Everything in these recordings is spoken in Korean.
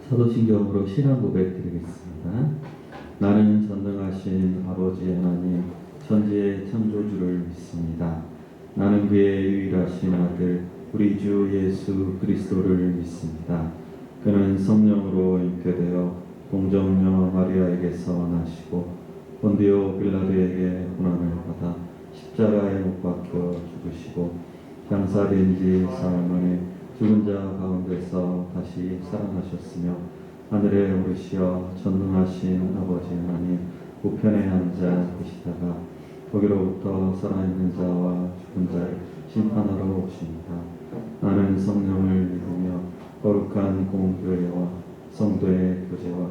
사도신경으로 신앙 고백 드리겠습니다. 나는 전능하신 아버지 하나님 천지의 창조주를 믿습니다. 나는 그의 유일하신 아들 우리 주 예수 그리스도를 믿습니다. 그는 성령으로 잉태되어 동정녀 마리아에게서 나시고 본디오 빌라도에게 고난을 받아 십자가에 못 박혀 죽으시고 장사된 지 사흘 만에 죽은 자 가운데서 다시 살아나셨으며 하늘에 오르시어 전능하신 아버지 하나님 우편에 앉아 계시다가 거기로부터 살아있는 자와 죽은 자를 심판하러 오십니다. 나는 성령을 믿으며 거룩한 공교회와 성도의 교제와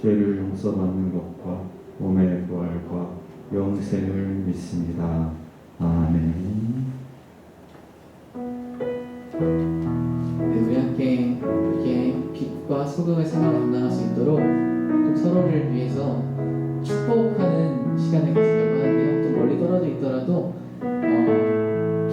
죄를 용서받는 것과 몸의 부활과 영생을 믿습니다. 아멘. 네, 우리 함께 이렇게 빛과 소금의 생활을 감당할 수 있도록 또 서로를 위해서 축복하는 시간을 가지려고 하는데요. 좀 멀리 떨어져 있더라도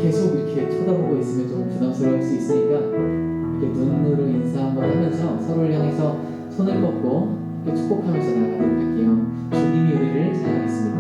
계속 이렇게 쳐다보고 있으면 조금 부담스러울 수 있으니까 이렇게 눈으로 인사 한번 하면서 서로를 향해서 손을 뻗고 이렇게 축복하면서 나가도록 할게요. 주님이 우리를 사랑하겠습니다.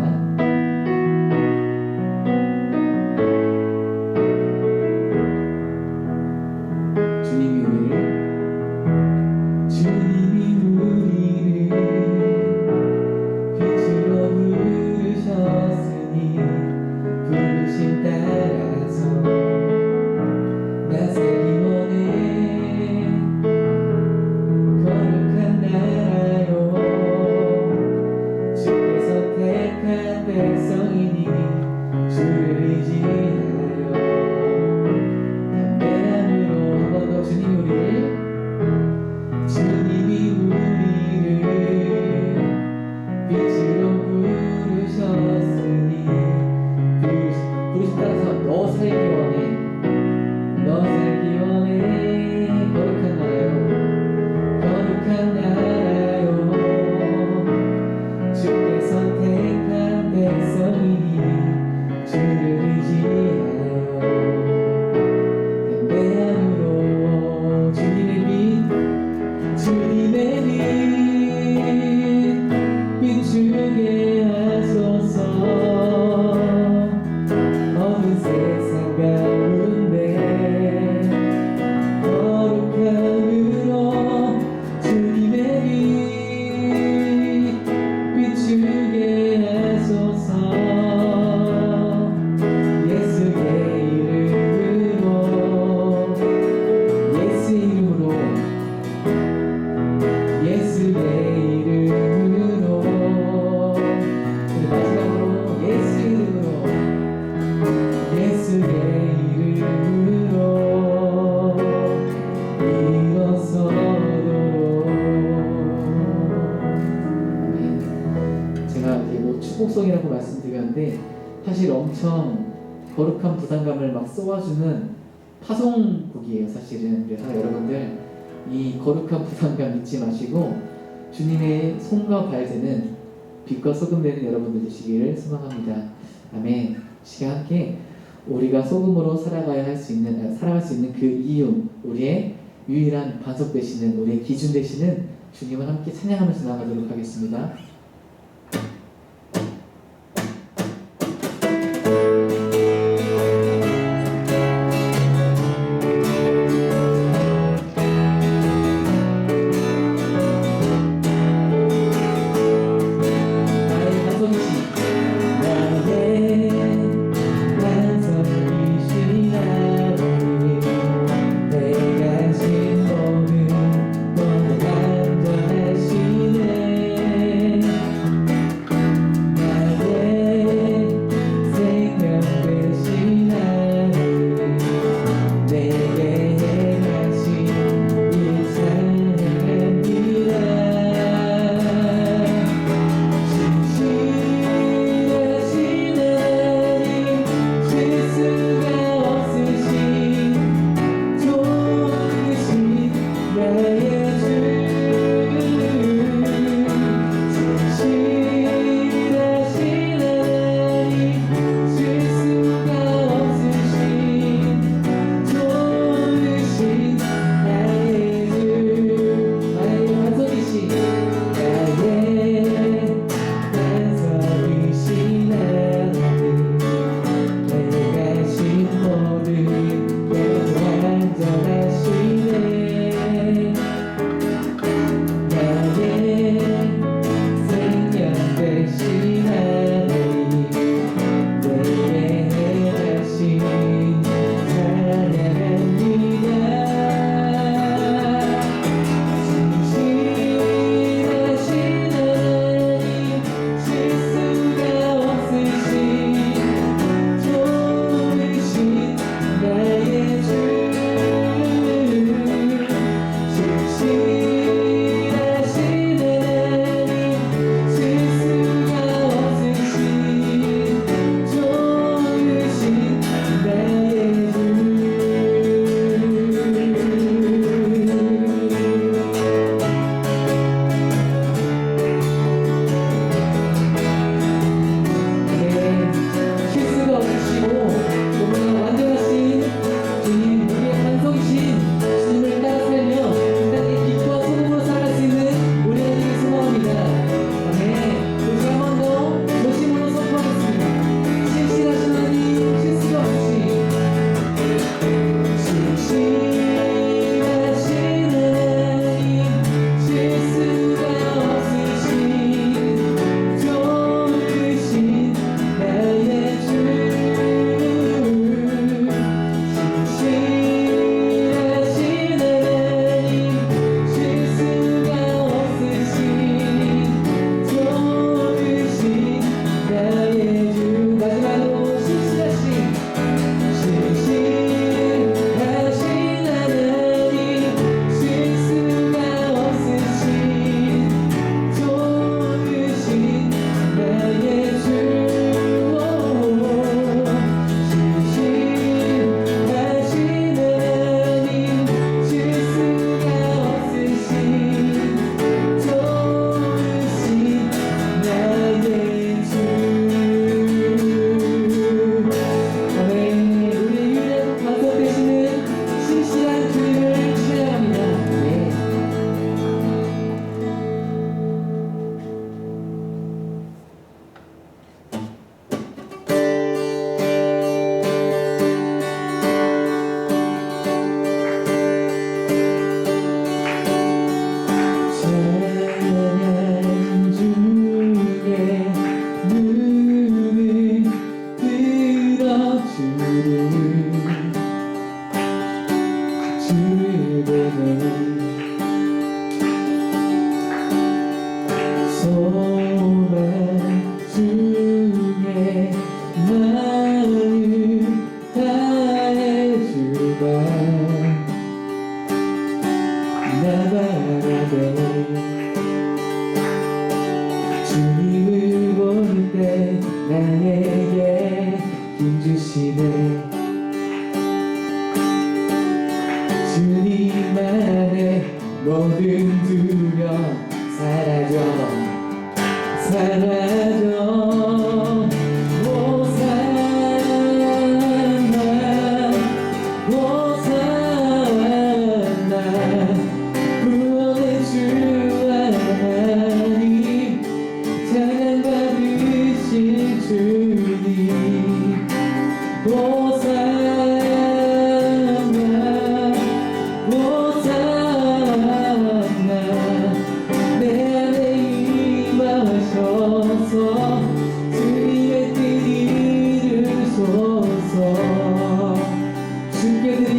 축복성이라고 말씀드렸는데 사실 엄청 거룩한 부담감을 막 쏘아주는 파송곡이에요. 사실은. 그래서 여러분들 이 거룩한 부담감 잊지 마시고 주님의 손과 발되는 빛과 소금 되는 여러분들 되시기를 소망합니다. 아멘. 시간 함께 우리가 소금으로 살아갈 수 있는 그 이유, 우리의 유일한 반석 되시는, 우리의 기준 되시는 주님을 함께 찬양하면서 나가도록 하겠습니다. 내가 진 몸은 너무 안전하시네. 소망 중에 마음 다해주마 나 바라네 주님을 볼 때 나에게 힘주시네 주님 안에 모든 두려움 사라져 호산나 호산나 구원의 주 하나님 찬양받으신 주님 호산나 호산나 내 안에 임하셔서 주님의 뜻 이루소서 주께 드린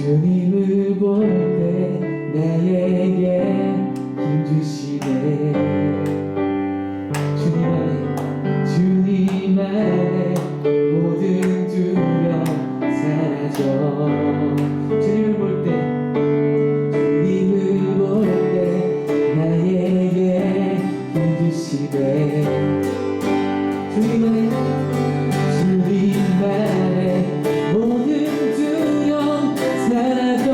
주님을 볼 때 나에게 힘주시네 주님 안에 모든 두려움 사라져 주님을 볼 때 나에게 힘주시네 주님 안에 모든 두려움 사라져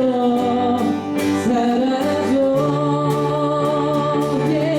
yeah.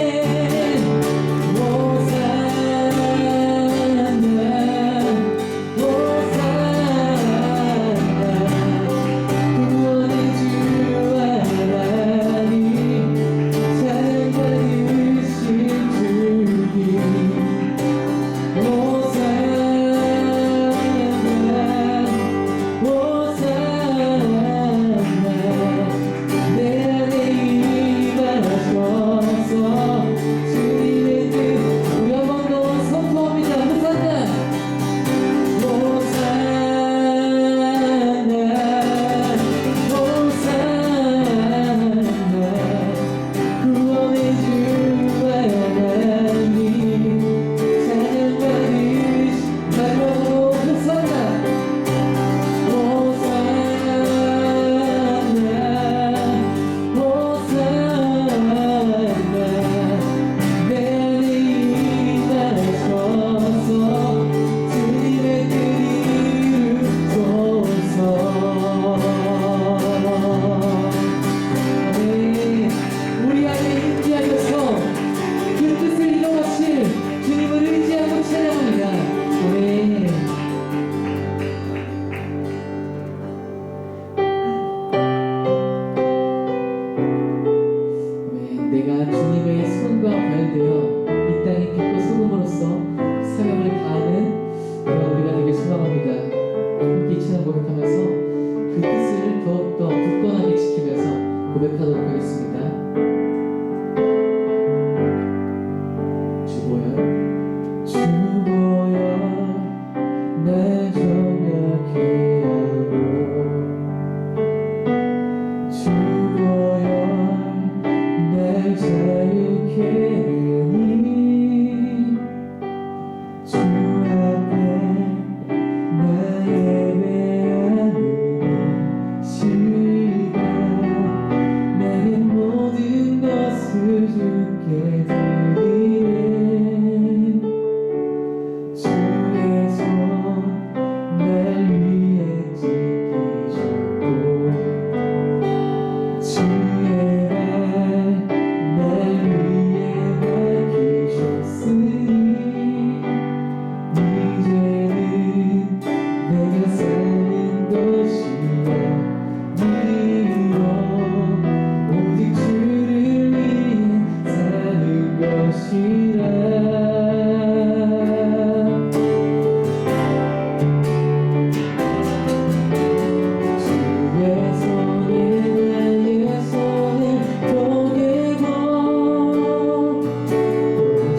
고백하도록 하겠습니다. 주께 드리네. 주의 손 날 위해 지키셨고 주의 발 날 위해 밝히셨으니 이제는 내가 사는 것이 아니요 오직 주를 위해 사는 것이라. 주의 손에 나의 손을 포개고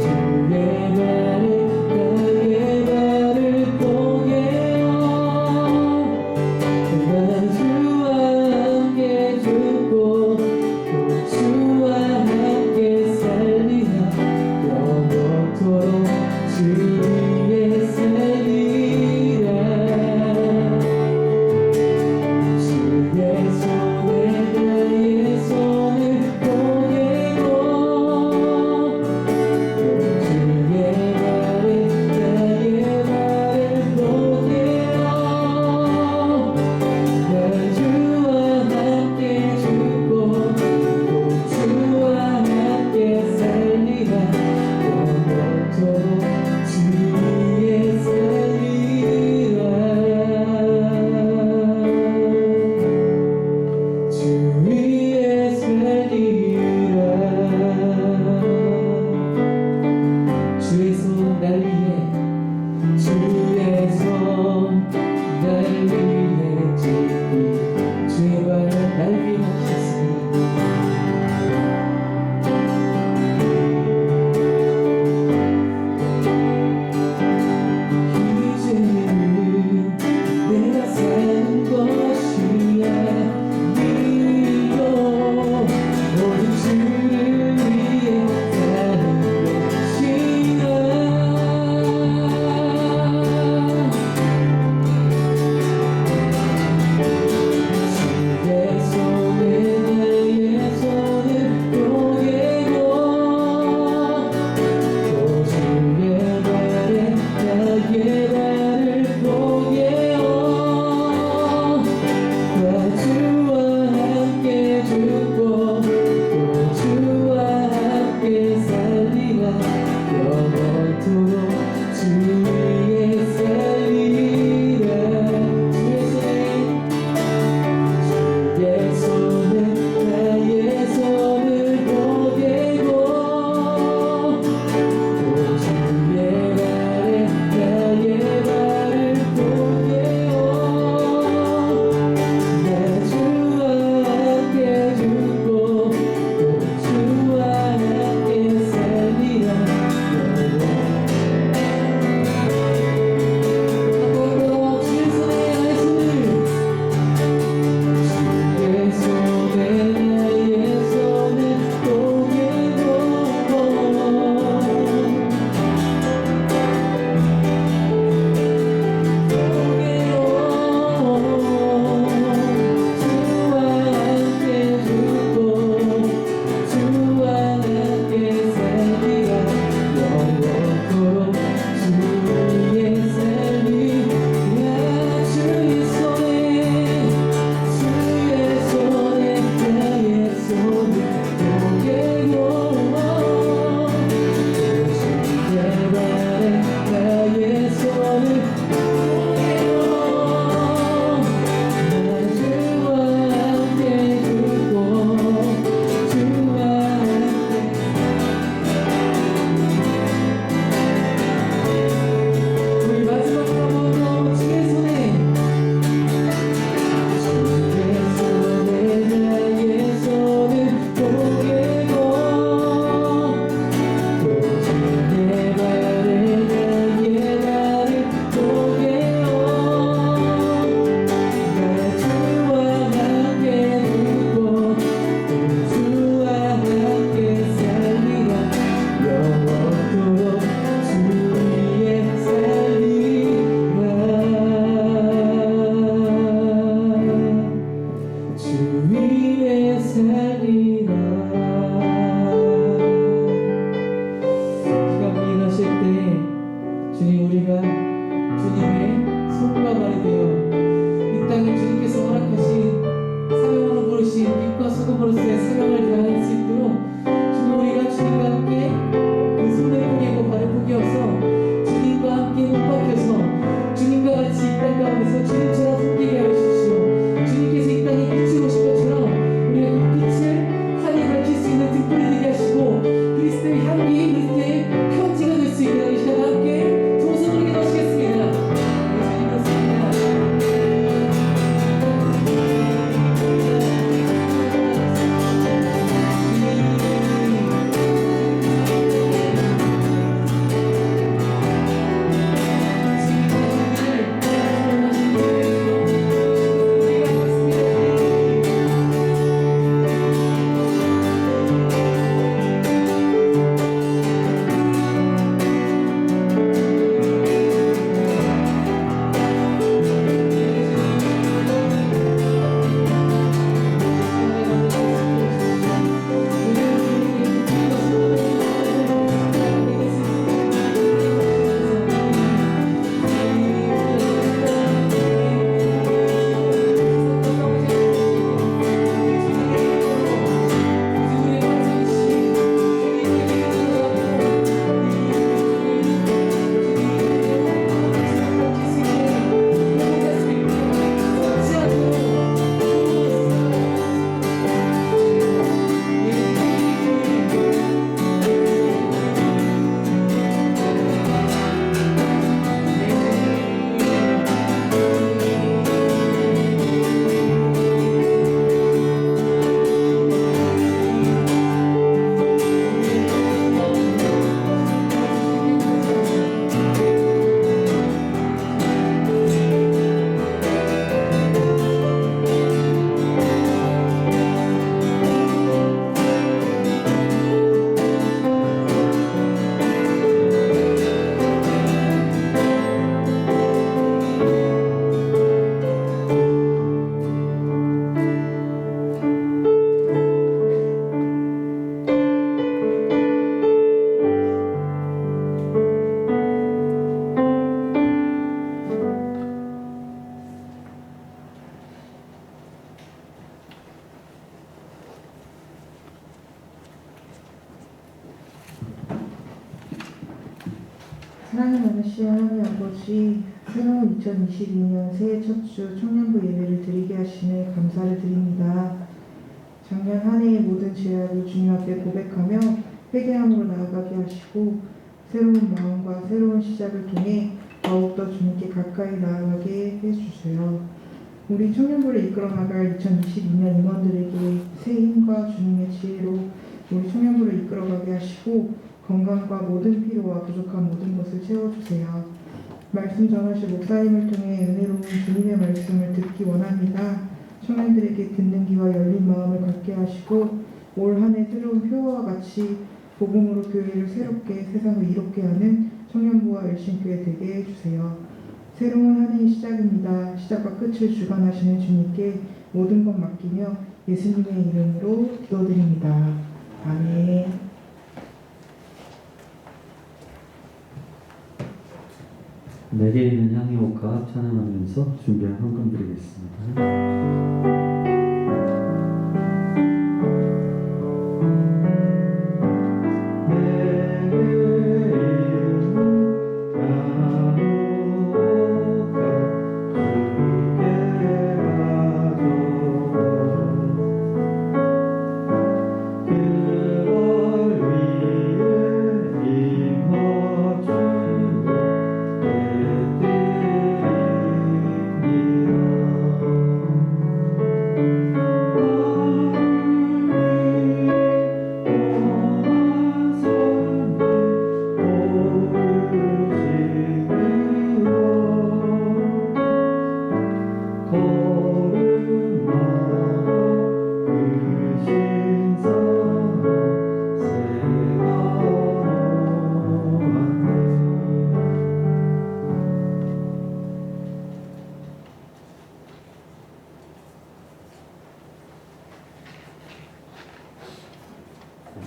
주의 발에 나의 발을 포개어 난 주와 함께 죽고 또 주와 함께 살리라. 사랑이 많으신 하나님 아버지, 새로운 2022년 새해 첫 주 청년부 예배를 드리게 하시네 감사를 드립니다. 작년 한 해의 모든 죄악을 주님 앞에 고백하며 회개함으로 나아가게 하시고 새로운 마음과 새로운 시작을 통해 더욱더 주님께 가까이 나아가게 해주세요. 우리 청년부를 이끌어 나갈 2022년 임원들에게 새 힘과 주님의 지혜로 우리 청년부를 이끌어가게 하시고 건강과 모든 필요와 부족한 모든 것을 채워주세요. 말씀 전하실 목사님을 통해 은혜로운 주님의 말씀을 듣기 원합니다. 청년들에게 듣는 귀와 열린 마음을 갖게 하시고 올 한 해 새로운 표어와 같이 복음으로 교회를 새롭게 세상을 이롭게 하는 청년부와 열심교회 되게 해주세요. 새로운 한 해의 시작입니다. 시작과 끝을 주관하시는 주님께 모든 것 맡기며 예수님의 이름으로 기도드립니다. 아멘. 내게 있는 향의 옷과 찬양하면서 준비한 헌금 드리겠습니다.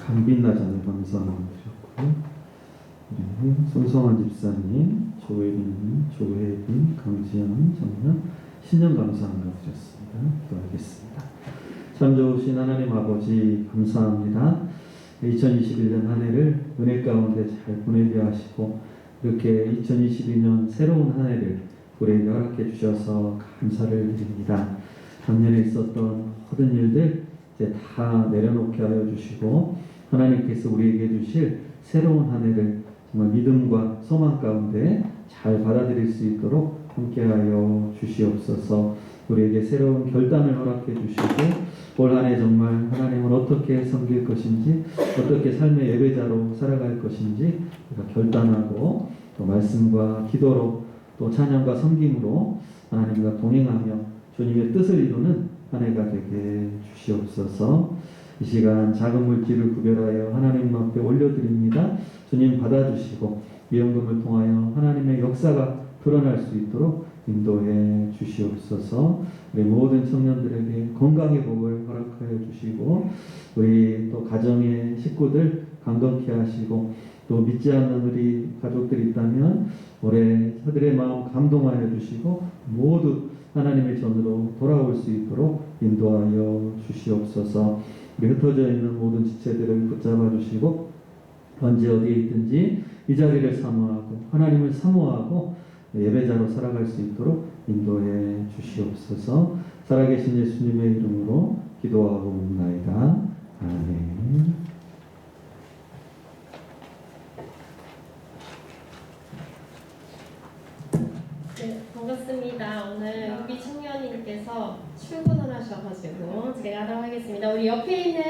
강빛나자는 감사함을 드렸고요. 그리고 손성환 집사님, 조혜빈, 강지연, 정연, 신년 감사함을 드렸습니다. 기도하겠습니다. 참 좋으신 하나님 아버지 감사합니다. 2021년 한 해를 은혜 가운데 잘 보내게 하시고 이렇게 2022년 새로운 한 해를 우리에게 허락해 주셔서 감사를 드립니다. 작년에 있었던 모든 일들 이제 다 내려놓게 하여 주시고 하나님께서 우리에게 주실 새로운 한 해를 정말 믿음과 소망 가운데 잘 받아들일 수 있도록 함께하여 주시옵소서. 우리에게 새로운 결단을 허락해 주시고 올 한 해 정말 하나님을 어떻게 섬길 것인지 어떻게 삶의 예배자로 살아갈 것인지 우리가 결단하고 또 말씀과 기도로 또 찬양과 섬김으로 하나님과 동행하며 주님의 뜻을 이루는 한 해가 되게 주시옵소서. 이 시간 작은 물질을 구별하여 하나님 앞에 올려드립니다. 주님 받아주시고 위험금을 통하여 하나님의 역사가 드러날 수 있도록 인도해 주시옵소서. 우리 모든 청년들에게 건강의 복을 허락하여 주시고 우리 또 가정의 식구들 강건케 하시고 또 믿지 않는 우리 가족들이 있다면 올해 그들의 마음 감동하여 주시고 모두 하나님의 전으로 돌아올 수 있도록 인도하여 주시옵소서. 우리 흩어져 있는 모든 지체들을 붙잡아 주시고 언제 어디에 있든지 이 자리를 사모하고 하나님을 사모하고 예배자로 살아갈 수 있도록 인도해 주시옵소서. 살아계신 예수님의 이름으로 기도하고 옵나이다. 아멘. 네, 반갑습니다. 오늘 유비 청년님께서 출근을 하셔가지고 제가 하도록 하겠습니다. 우리 옆에 있는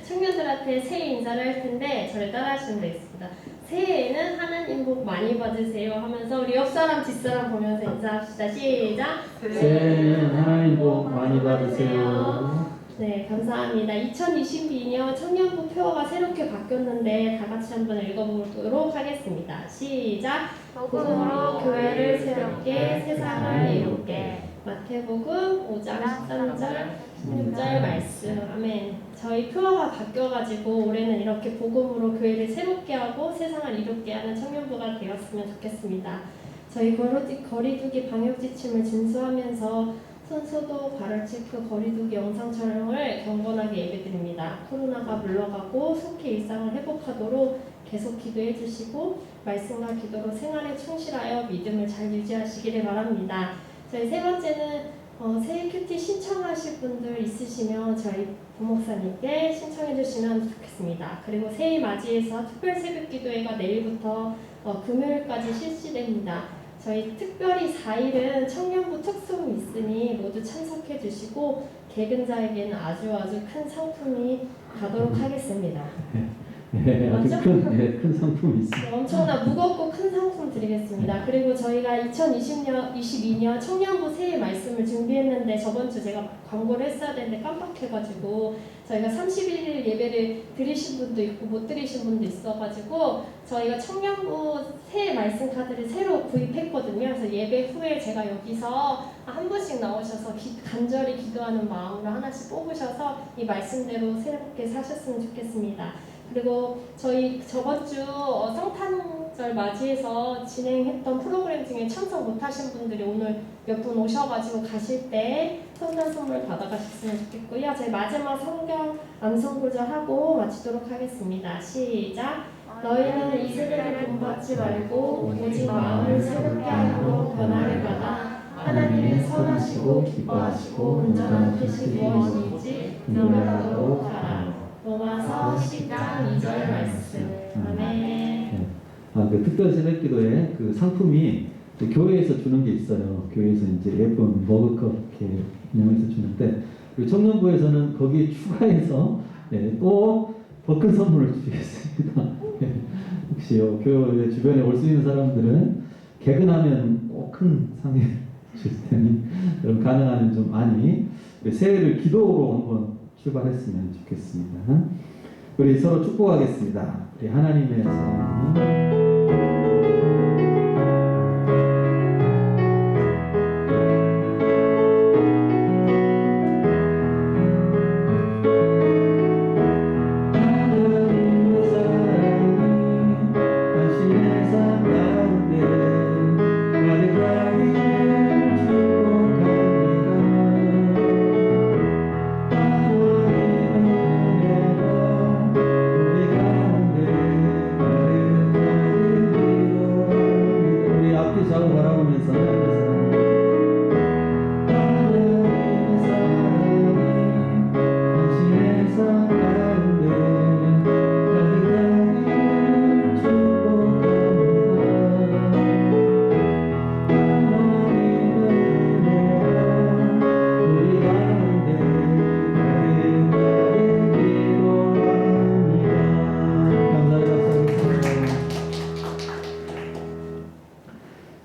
청년들한테 새해 인사를 할 텐데 저를 따라 하시면 되겠습니다. 새해에는 하나님 복 많이 받으세요 하면서 우리 옆사람 뒷사람 보면서 인사합시다. 시작! 새해에는 하나님 복 많이 받으세요. 네, 감사합니다. 2022년 청년부 표어가 새롭게 바뀌었는데 다 같이 한번 읽어보도록 하겠습니다. 시작! 복음으로 교회를 새롭게 세상을 이롭게. 마태복음 5장 13절 16절 말씀. 아멘. 저희 표어가 바뀌어가지고 올해는 이렇게 복음으로 교회를 새롭게 하고 세상을 이롭게 하는 청년부가 되었으면 좋겠습니다. 저희 거리두기 방역 지침을 준수하면서 손 소독, 발열 체크, 거리두기 영상 촬영을 경건하게 예배드립니다. 코로나가 물러가고 속히 일상을 회복하도록 계속 기도해 주시고 말씀과 기도로 생활에 충실하여 믿음을 잘 유지하시기를 바랍니다. 저희 세 번째는 새해 큐티 신청하실 분들 있으시면 저희 부목사님께 신청해 주시면 좋겠습니다. 그리고 새해 맞이해서 특별 새벽 기도회가 내일부터 금요일까지 실시됩니다. 저희 특별히 4일은 청년부 특송이 있으니 모두 참석해 주시고 개근자에게는 아주 큰 상품이 가도록 하겠습니다. 네, 아주 맞죠? 큰 상품이 있습니다. 네, 엄청나 무겁고 큰 상품 드리겠습니다. 그리고 저희가 2022년 청년부 새해 말씀을 준비했는데 저번 주 제가 광고를 했어야 되는데 깜빡해가지고 저희가 31일 예배를 드리신 분도 있고 못 드리신 분도 있어가지고 저희가 청년부 새해 말씀 카드를 새로 구입했거든요. 그래서 예배 후에 제가 여기서 한 분씩 나오셔서 간절히 기도하는 마음으로 하나씩 뽑으셔서 이 말씀대로 새롭게 사셨으면 좋겠습니다. 그리고 저희 저번 주 성탄절 맞이해서 진행했던 프로그램 중에 참석 못하신 분들이 오늘 몇 분 오셔가지고 가실 때 성탄 선물 받아가셨으면 좋겠고요. 저희 마지막 성경 암송 구절하고 마치도록 하겠습니다. 시작. 너희는 이 세대를 본받지 말고 오직 마음을 새롭게 함으로 변화를 받아 하나님이 선하시고 기뻐하시고 온전한 뜻이 무엇인지 분별하도록 하라. 로마서 10장 2절 말씀. 아멘. 그 특별 새벽 기도에 그 상품이 교회에서 주는 게 있어요. 교회에서 이제 예쁜 머그컵 이렇게 운영해서 주는데, 그리고 청년부에서는 거기 추가해서 또 더 큰 선물을 드리겠습니다. 혹시 교회 주변에 올 수 있는 사람들은 개근하면 꼭 큰 상을 줄 테니 여러분 가능하면 좀 많이 새해를 기도로 한번 출발했으면 좋겠습니다. 우리 서로 축복하겠습니다. 우리 하나님의 사랑이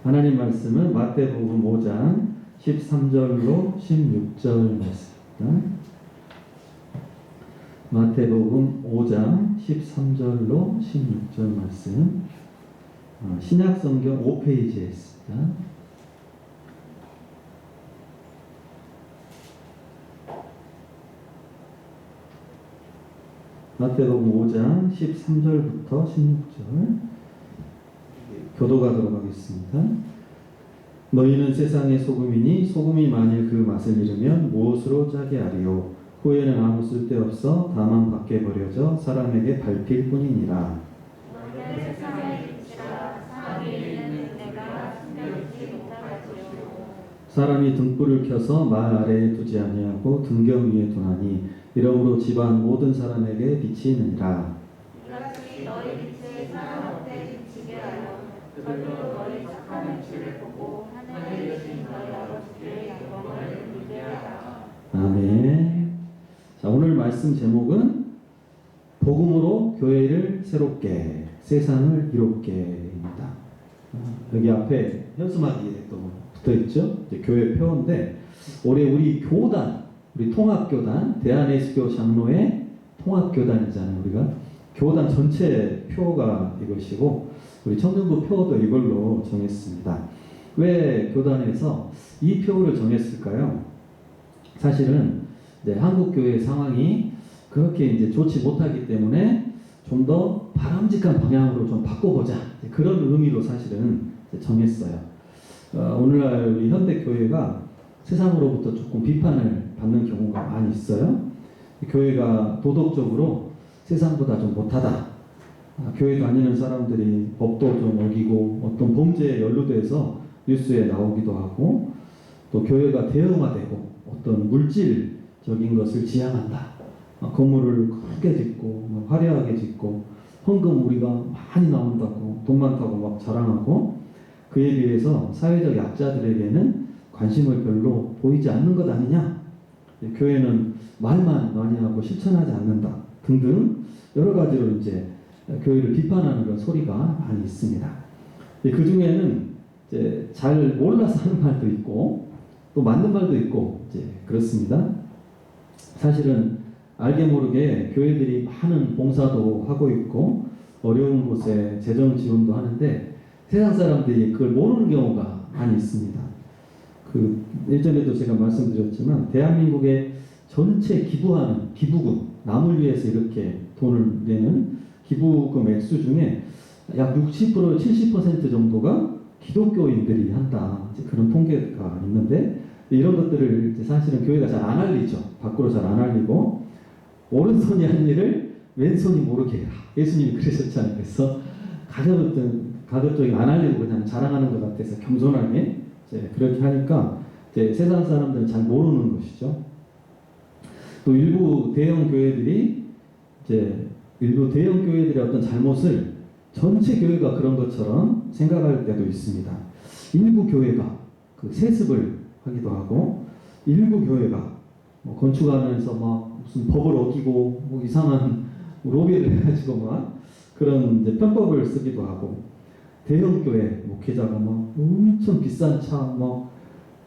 하나님 말씀은 마태복음 5장 13절로 16절 말씀입니다. 마태복음 5장 13절로 16절 말씀, 신약성경 5페이지에 있습니다. 마태복음 5장 13절부터 16절 교도가 들어가겠습니다. 너희는 세상의 소금이니 소금이 만일 그 맛을 잃으면 무엇으로 짜게 하리요? 후에는 아무 쓸데없어 다만 밖에 버려져 사람에게 밟힐 뿐이니라. 사람이 등불을 켜서 말 아래에 두지 아니하고 등경 위에 두나니 이러므로 집안 모든 사람에게 빛이 있느니라. 이같이 너희 빛을 사람 앞에 비치게 하여 그들로 너희 착한 행실을 보고 하늘에 계신 너희 아버지께 영광을 돌리게 하라. 아멘. 자, 오늘 말씀 제목은 복음으로 교회를 새롭게, 세상을 이롭게입니다. 여기 앞에 현수막이 또 붙어있죠. 교회 표인데 올해 우리 교단, 우리 통합교단, 대한예수교 장로회 통합교단이잖아요. 우리가 교단 전체 표가 이것이고 우리 청년부 표도 이걸로 정했습니다. 왜 교단에서 이 표를 정했을까요? 사실은 한국 교회 상황이 그렇게 이제 좋지 못하기 때문에 좀 더 바람직한 방향으로 좀 바꿔보자, 그런 의미로 사실은 정했어요. 오늘날 우리 현대 교회가 세상으로부터 조금 비판을 받는 경우가 많이 있어요. 교회가 도덕적으로 세상보다 좀 못하다. 교회 다니는 사람들이 법도 좀 어기고 어떤 범죄에 연루돼서 뉴스에 나오기도 하고, 또 교회가 대형화되고 어떤 물질적인 것을 지향한다. 건물을 크게 짓고 화려하게 짓고 헌금 우리가 많이 나온다고 돈 많다고 막 자랑하고, 그에 비해서 사회적 약자들에게는 관심을 별로 보이지 않는 것 아니냐, 교회는 말만 많이 하고 실천하지 않는다 등등 여러 가지로 이제 교회를 비판하는 그런 소리가 많이 있습니다. 그 중에는 이제 잘 몰라서 하는 말도 있고 또 맞는 말도 있고 이제 그렇습니다. 사실은 알게 모르게 교회들이 많은 봉사도 하고 있고 어려운 곳에 재정 지원도 하는데 세상 사람들이 그걸 모르는 경우가 많이 있습니다. 그 예전에도 제가 말씀드렸지만 대한민국의 전체 기부하는 기부금, 남을 위해서 이렇게 돈을 내는 기부금 액수 중에 약 60% 70% 정도가 기독교인들이 한다. 이제 그런 통계가 있는데 이런 것들을 이제 사실은 교회가 잘 안 알리죠. 밖으로 잘 안 알리고 오른손이 한 일을 왼손이 모르게 해라. 예수님이 그러셨잖아요. 그래서 가급적이 안 알리고 그냥 자랑하는 것 같아서 겸손하게 이제 그렇게 하니까 이제 세상 사람들은 잘 모르는 것이죠. 또 일부 대형 교회들이 어떤 잘못을 전체 교회가 그런 것처럼 생각할 때도 있습니다. 일부 교회가 그 세습을 하기도 하고, 일부 교회가 건축하면서 막 무슨 법을 어기고 뭐 이상한 로비를 해가지고 막 그런 이제 편법을 쓰기도 하고, 대형 교회 목회자가 막 엄청 비싼 차, 막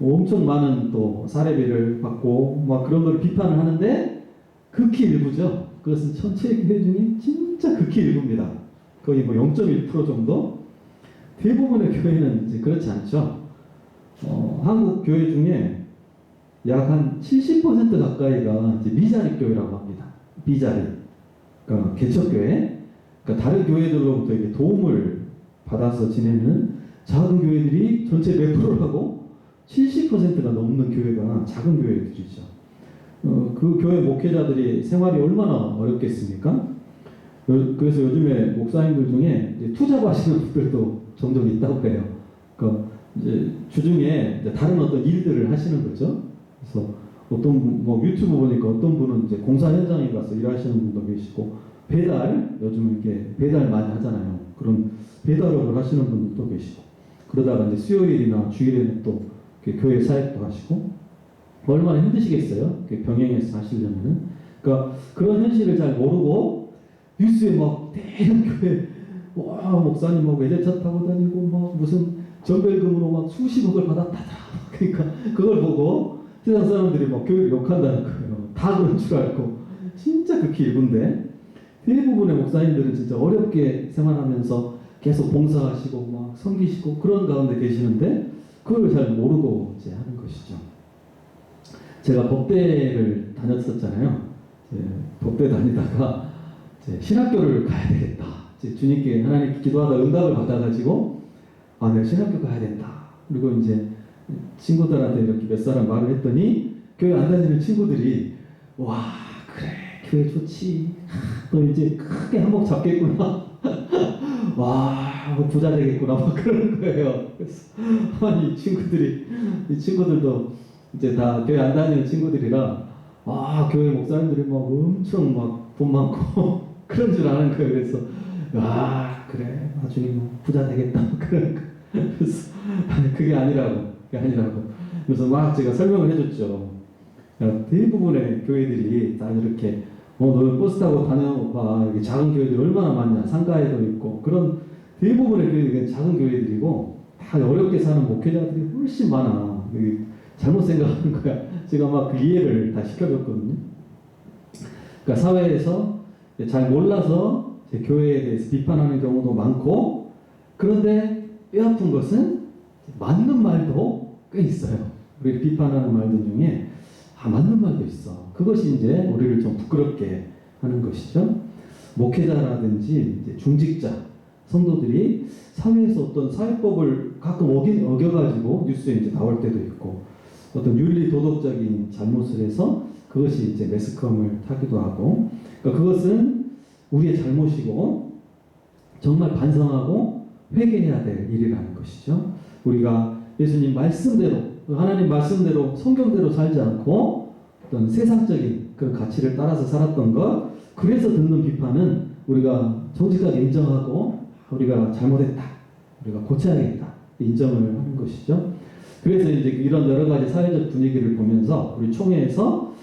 엄청 많은 또 사례비를 받고 막 그런 걸 비판을 하는데 극히 일부죠. 그것은 전체 교회 중에 진짜 극히 일부입니다. 거의 뭐 0.1% 정도. 대부분의 교회는 이제 그렇지 않죠. 한국 교회 중에 약 한 70% 가까이가 이제 미자립 교회라고 합니다. 비자립. 그러니까 개척교회. 그러니까 다른 교회들로부터 이렇게 도움을 받아서 지내는 작은 교회들이 전체 몇 프로라고? 70%가 넘는 교회가 작은 교회들이죠. 그 교회 목회자들이 생활이 얼마나 어렵겠습니까? 그래서 요즘에 목사님들 중에 이제 투잡하시는 분들도 종종 있다고 해요. 그러니까 이제 주중에 이제 다른 어떤 일들을 하시는 거죠. 그래서 어떤 뭐 유튜브 보니까 어떤 분은 이제 공사 현장에 가서 일하시는 분도 계시고, 요즘 이렇게 배달 많이 하잖아요. 그런 배달업을 하시는 분들도 계시고, 그러다가 이제 수요일이나 주일에는 또 교회 사역도 하시고, 얼마나 힘드시겠어요? 병행해서 하시려면은. 그러니까 그런 현실을 잘 모르고 뉴스에 막 대형 교회 와 목사님 막 외제차 타고 다니고 막 무슨 전별금으로 막 수십억을 받았다더라. 그러니까 그걸 보고 세상 사람들이 막 교회를 욕한다는 거예요. 다 그런 줄 알고. 진짜 극히 일부인데 대부분의 목사님들은 진짜 어렵게 생활하면서 계속 봉사하시고 막 섬기시고 그런 가운데 계시는데 그걸 잘 모르고 이제 하는 것이죠. 제가 법대를 다녔었잖아요. 법대 다니다가 신학교를 가야 되겠다. 주님께 하나님께 기도하다 응답을 받아가지고 내가 신학교 가야 된다. 그리고 이제 친구들한테 이렇게 몇 사람 말을 했더니 교회 안 다니는 친구들이 와 그래 교회 좋지. 너 이제 크게 한몫 잡겠구나. 와 부자 되겠구나 막 그러는 거예요. 그래서 아니 이 친구들도 이제 다 교회 안 다니는 친구들이라 교회 목사님들이 막 엄청 막 돈 많고 그런 줄 아는 거예요. 그래서 그래 나중에 뭐 부자 되겠다 그런 거. 그래서 그게 아니라고. 그래서 막 제가 설명을 해줬죠. 대부분의 교회들이 다 이렇게 너 버스 타고 다녀봐. 여기 작은 교회들이 얼마나 많냐. 상가에도 있고 그런 대부분의 교회들이 작은 교회들이고 다 어렵게 사는 목회자들이 훨씬 많아. 잘못 생각하는 거야. 제가 막 그 이해를 다 시켜줬거든요. 그러니까 사회에서 잘 몰라서 교회에 대해서 비판하는 경우도 많고, 그런데 뼈아픈 것은 맞는 말도 꽤 있어요. 우리를 비판하는 말들 중에 맞는 말도 있어. 그것이 이제 우리를 좀 부끄럽게 하는 것이죠. 목회자라든지 이제 중직자, 성도들이 사회에서 어떤 사회법을 가끔 어겨가지고 뉴스에 이제 나올 때도 있고, 어떤 윤리 도덕적인 잘못을 해서 그것이 이제 매스컴을 타기도 하고, 그러니까 그것은 우리의 잘못이고 정말 반성하고 회개해야 될 일이라는 것이죠. 우리가 예수님 말씀대로, 하나님 말씀대로, 성경대로 살지 않고 어떤 세상적인 그런 가치를 따라서 살았던 것, 그래서 듣는 비판은 우리가 정직하게 인정하고 우리가 잘못했다, 우리가 고쳐야겠다 인정을 하는 것이죠. 그래서 이제 이런 여러 가지 사회적 분위기를 보면서 우리 총회에서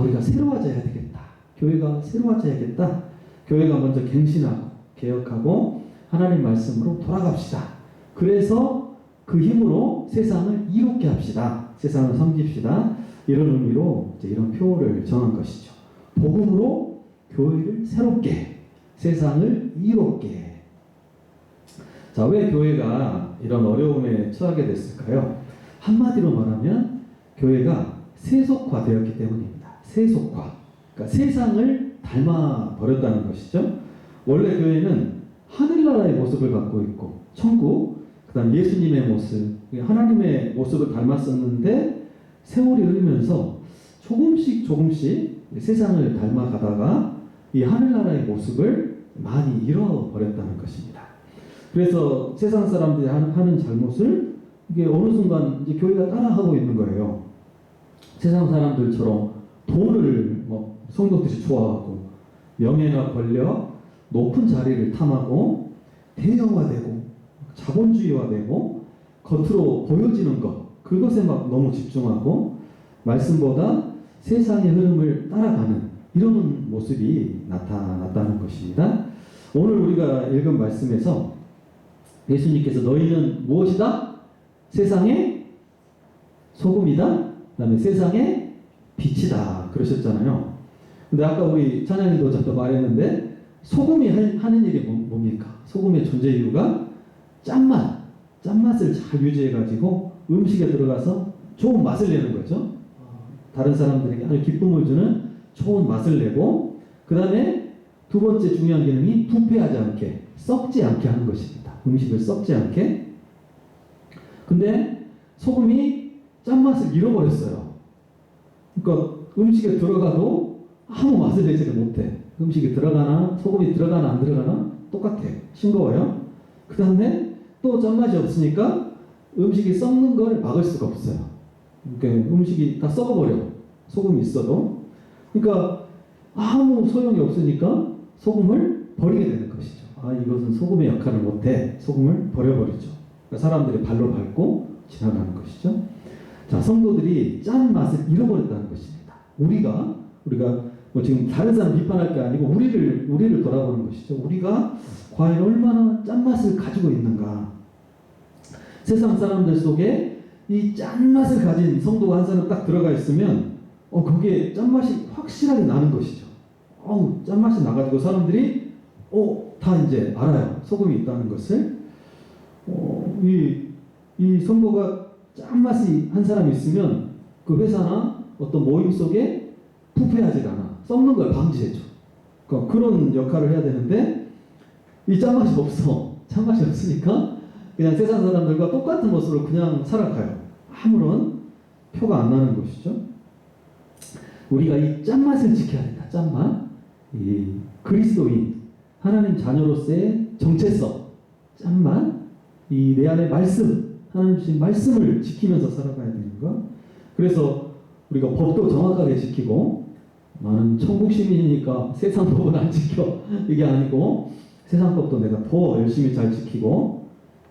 우리가 새로워져야 되겠다, 교회가 새로워져야겠다, 교회가 먼저 갱신하고 개혁하고 하나님 말씀으로 돌아갑시다. 그래서 그 힘으로 세상을 이롭게 합시다, 세상을 섬깁시다, 이런 의미로 이제 이런 표를 정한 것이죠. 복음으로 교회를 새롭게, 세상을 이롭게. 자, 왜 교회가 이런 어려움에 처하게 됐을까요? 한마디로 말하면 교회가 세속화되었기 때문입니다. 세속화. 그러니까 세상을 닮아 버렸다는 것이죠. 원래 교회는 하늘나라의 모습을 갖고 있고 천국, 그 다음 예수님의 모습, 하나님의 모습을 닮았었는데 세월이 흐르면서 조금씩 세상을 닮아가다가 이 하늘나라의 모습을 많이 잃어버렸다는 것입니다. 그래서 세상 사람들이 하는 잘못을 이게 어느 순간 이제 교회가 따라하고 있는 거예요. 세상 사람들처럼 돈을 성도들이 좋아하고 명예나 권력, 높은 자리를 탐하고 대형화되고 자본주의화되고 겉으로 보여지는 것, 그것에 막 너무 집중하고 말씀보다 세상의 흐름을 따라가는 이런 모습이 나타났다는 것입니다. 오늘 우리가 읽은 말씀에서 예수님께서 너희는 무엇이다? 세상의 소금이다. 그 다음에 세상의 빛이다 그러셨잖아요. 근데 아까 우리 찬양이도 저도 말했는데 소금이 하는 일이 뭡니까? 소금의 존재 이유가 짠맛을 잘 유지해가지고 음식에 들어가서 좋은 맛을 내는 거죠. 다른 사람들에게 아주 기쁨을 주는 좋은 맛을 내고, 그 다음에 두 번째 중요한 기능이 부패하지 않게, 썩지 않게 하는 것입니다. 음식을 썩지 않게. 근데 소금이 짠맛을 잃어버렸어요. 그러니까 음식에 들어가도 아무 맛을 내지를 못해. 음식이 들어가나 소금이 들어가나 안 들어가나 똑같아. 싱거워요. 그 다음에 또 짠맛이 없으니까 음식이 썩는 걸 막을 수가 없어요. 그러니까 음식이 다 썩어버려. 소금이 있어도. 그러니까 아무 소용이 없으니까 소금을 버리게 되는 것이죠. 이것은 소금의 역할을 못해. 소금을 버려버리죠. 그러니까 사람들이 발로 밟고 지나가는 것이죠. 자, 성도들이 짠 맛을 잃어버렸다는 것입니다. 우리가 지금 다른 사람 비판할 게 아니고 우리를 돌아보는 것이죠. 우리가 과연 얼마나 짠맛을 가지고 있는가. 세상 사람들 속에 이 짠맛을 가진 성도가 한 사람 딱 들어가 있으면 거기에 짠맛이 확실하게 나는 것이죠. 짠맛이 나가지고 사람들이 다 이제 알아요. 소금이 있다는 것을. 이 성도가 짠맛이 한 사람이 있으면 그 회사나 어떤 모임 속에 부패하지 않아. 썩는 걸 방지해줘. 그러니까 그런 역할을 해야 되는데 이 짠맛이 없어. 짠맛이 없으니까 그냥 세상 사람들과 똑같은 모습으로 그냥 살아가요. 아무런 표가 안 나는 것이죠. 우리가 이 짠맛을 지켜야 된다. 짠맛. 이 그리스도인, 하나님 자녀로서의 정체성, 짠맛, 이 내 안의 말씀, 하나님 주신 말씀을 지키면서 살아가야 되는 것. 그래서 우리가 법도 정확하게 지키고, 나는 천국 시민이니까 세상 법은 안 지켜, 이게 아니고 세상 법도 내가 더 열심히 잘 지키고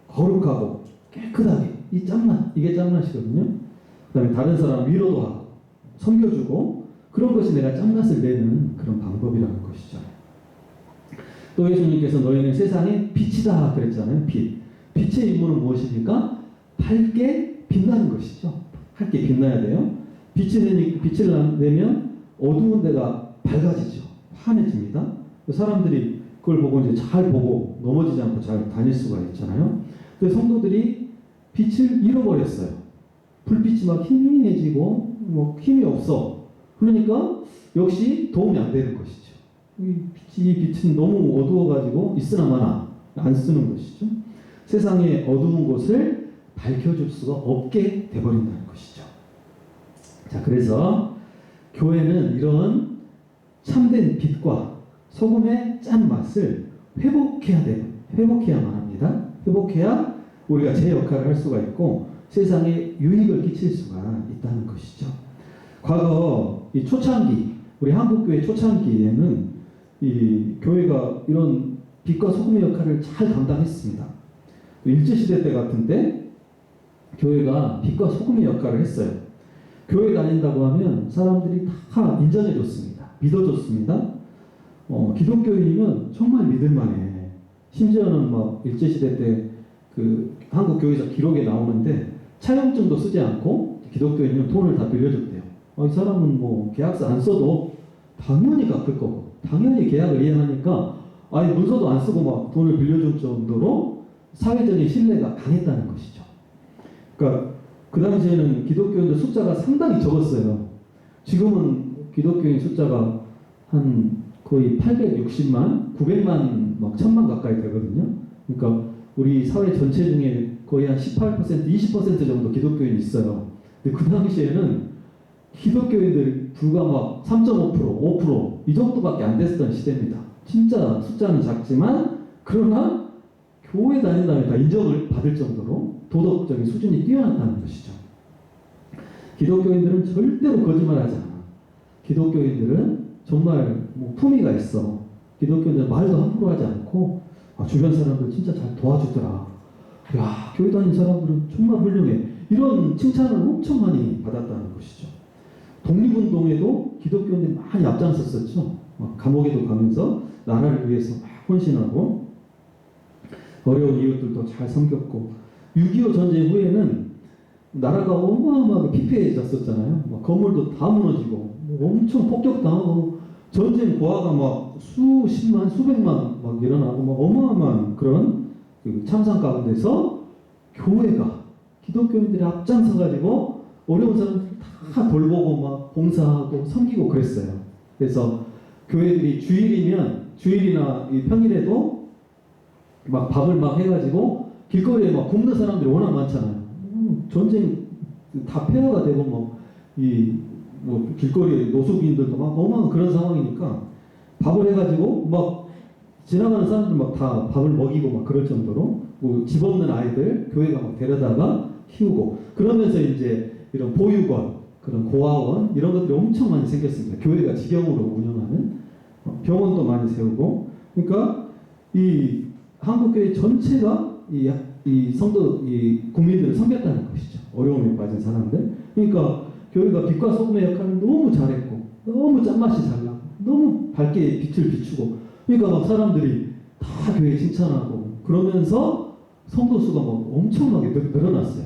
거룩하고 깨끗하게, 이 짠맛, 이게 짠맛이거든요. 그 다음에 다른 사람 위로도 하고 섬겨주고, 그런 것이 내가 짠맛을 내는 그런 방법이라는 것이죠. 또 예수님께서 너희는 세상의 빛이다 그랬잖아요. 빛의 임무는 무엇입니까? 밝게 빛나는 것이죠. 밝게 빛나야 돼요. 빛을 내면 어두운 데가 밝아지죠. 환해집니다. 사람들이 그걸 보고 이제 잘 보고 넘어지지 않고 잘 다닐 수가 있잖아요. 근데 성도들이 빛을 잃어버렸어요. 불빛이 막 희미해지고 힘이 없어. 그러니까 역시 도움이 안 되는 것이죠. 이 빛은 너무 어두워가지고 있으나 마나 안 쓰는 것이죠. 세상의 어두운 곳을 밝혀줄 수가 없게 돼버린다는 것이죠. 자, 그래서 교회는 이런 참된 빛과 소금의 짠 맛을 회복해야만 합니다. 회복해야 우리가 제 역할을 할 수가 있고 세상에 유익을 끼칠 수가 있다는 것이죠. 과거 이 초창기, 우리 한국교회 초창기에는 이 교회가 이런 빛과 소금의 역할을 잘 감당했습니다. 일제시대 때 같은 때 교회가 빛과 소금의 역할을 했어요. 교회 다닌다고 하면 사람들이 다 인정해줬습니다. 믿어줬습니다. 기독교인이면 정말 믿을만해. 심지어는 막 일제시대 때 그 한국 교회에서 기록에 나오는데 차용증도 쓰지 않고 기독교인이면 돈을 다 빌려줬대요. 이 사람은 뭐 계약서 안 써도 당연히 갚을 거고 당연히 계약을 이행하니까 아예 문서도 안 쓰고 막 돈을 빌려줄 정도로 사회적인 신뢰가 강했다는 것이죠. 그러니까 그 당시에는 기독교인들 숫자가 상당히 적었어요. 지금은 기독교인 숫자가 한 거의 860만, 900만, 막 1000만 가까이 되거든요. 그러니까 우리 사회 전체 중에 거의 한 18%, 20% 정도 기독교인이 있어요. 근데 그 당시에는 기독교인들이 불과 막 3.5%, 5%이 정도밖에 안 됐던 시대입니다. 진짜 숫자는 작지만 그러나 교회 다닌다면 다 인정을 받을 정도로 도덕적인 수준이 뛰어났다는 것이죠. 기독교인들은 절대로 거짓말하지 않아. 기독교인들은 정말 뭐 품위가 있어. 기독교인들은 말도 함부로 하지 않고 주변 사람들 진짜 잘 도와주더라. 야, 교회 다니는 사람들은 정말 훌륭해. 이런 칭찬을 엄청 많이 받았다는 것이죠. 독립운동에도 기독교인들이 많이 앞장섰었죠. 막 감옥에도 가면서 나라를 위해서 막 헌신하고 어려운 이웃들도 잘 섬겼고 6.25 전쟁 후에는 나라가 어마어마하게 피폐해졌었잖아요. 막 건물도 다 무너지고 엄청 폭격당하고 전쟁 고아가 막 수십만, 수백만 막 일어나고 막 어마어마한 그런 그 참상 가운데서 교회가 기독교인들이 앞장서가지고 어려운 사람들 다 돌보고 막 봉사하고 섬기고 그랬어요. 그래서 교회들이 주일이나 이 평일에도 막 밥을 막 해가지고 길거리에 막 굶는 사람들이 워낙 많잖아요. 전쟁 다 폐허가 되고 뭐 길거리에 노숙인들도 막 어마어마한 그런 상황이니까 밥을 해가지고 막 지나가는 사람들 막 다 밥을 먹이고 막 그럴 정도로 뭐 집 없는 아이들 교회가 막 데려다가 키우고 그러면서 이제 이런 보육원 그런 고아원 이런 것들이 엄청 많이 생겼습니다. 교회가 직영으로 운영하는 병원도 많이 세우고 그러니까 이 한국교회 전체가 이 성도 이 국민들을 섬겼다는 것이죠. 어려움에 빠진 사람들. 그러니까 교회가 빛과 소금의 역할을 너무 잘했고 너무 짠맛이 잘 나고 너무 밝게 빛을 비추고 그러니까 막 사람들이 다 교회 칭찬하고 그러면서 성도 수가 막 엄청나게 늘어났어요.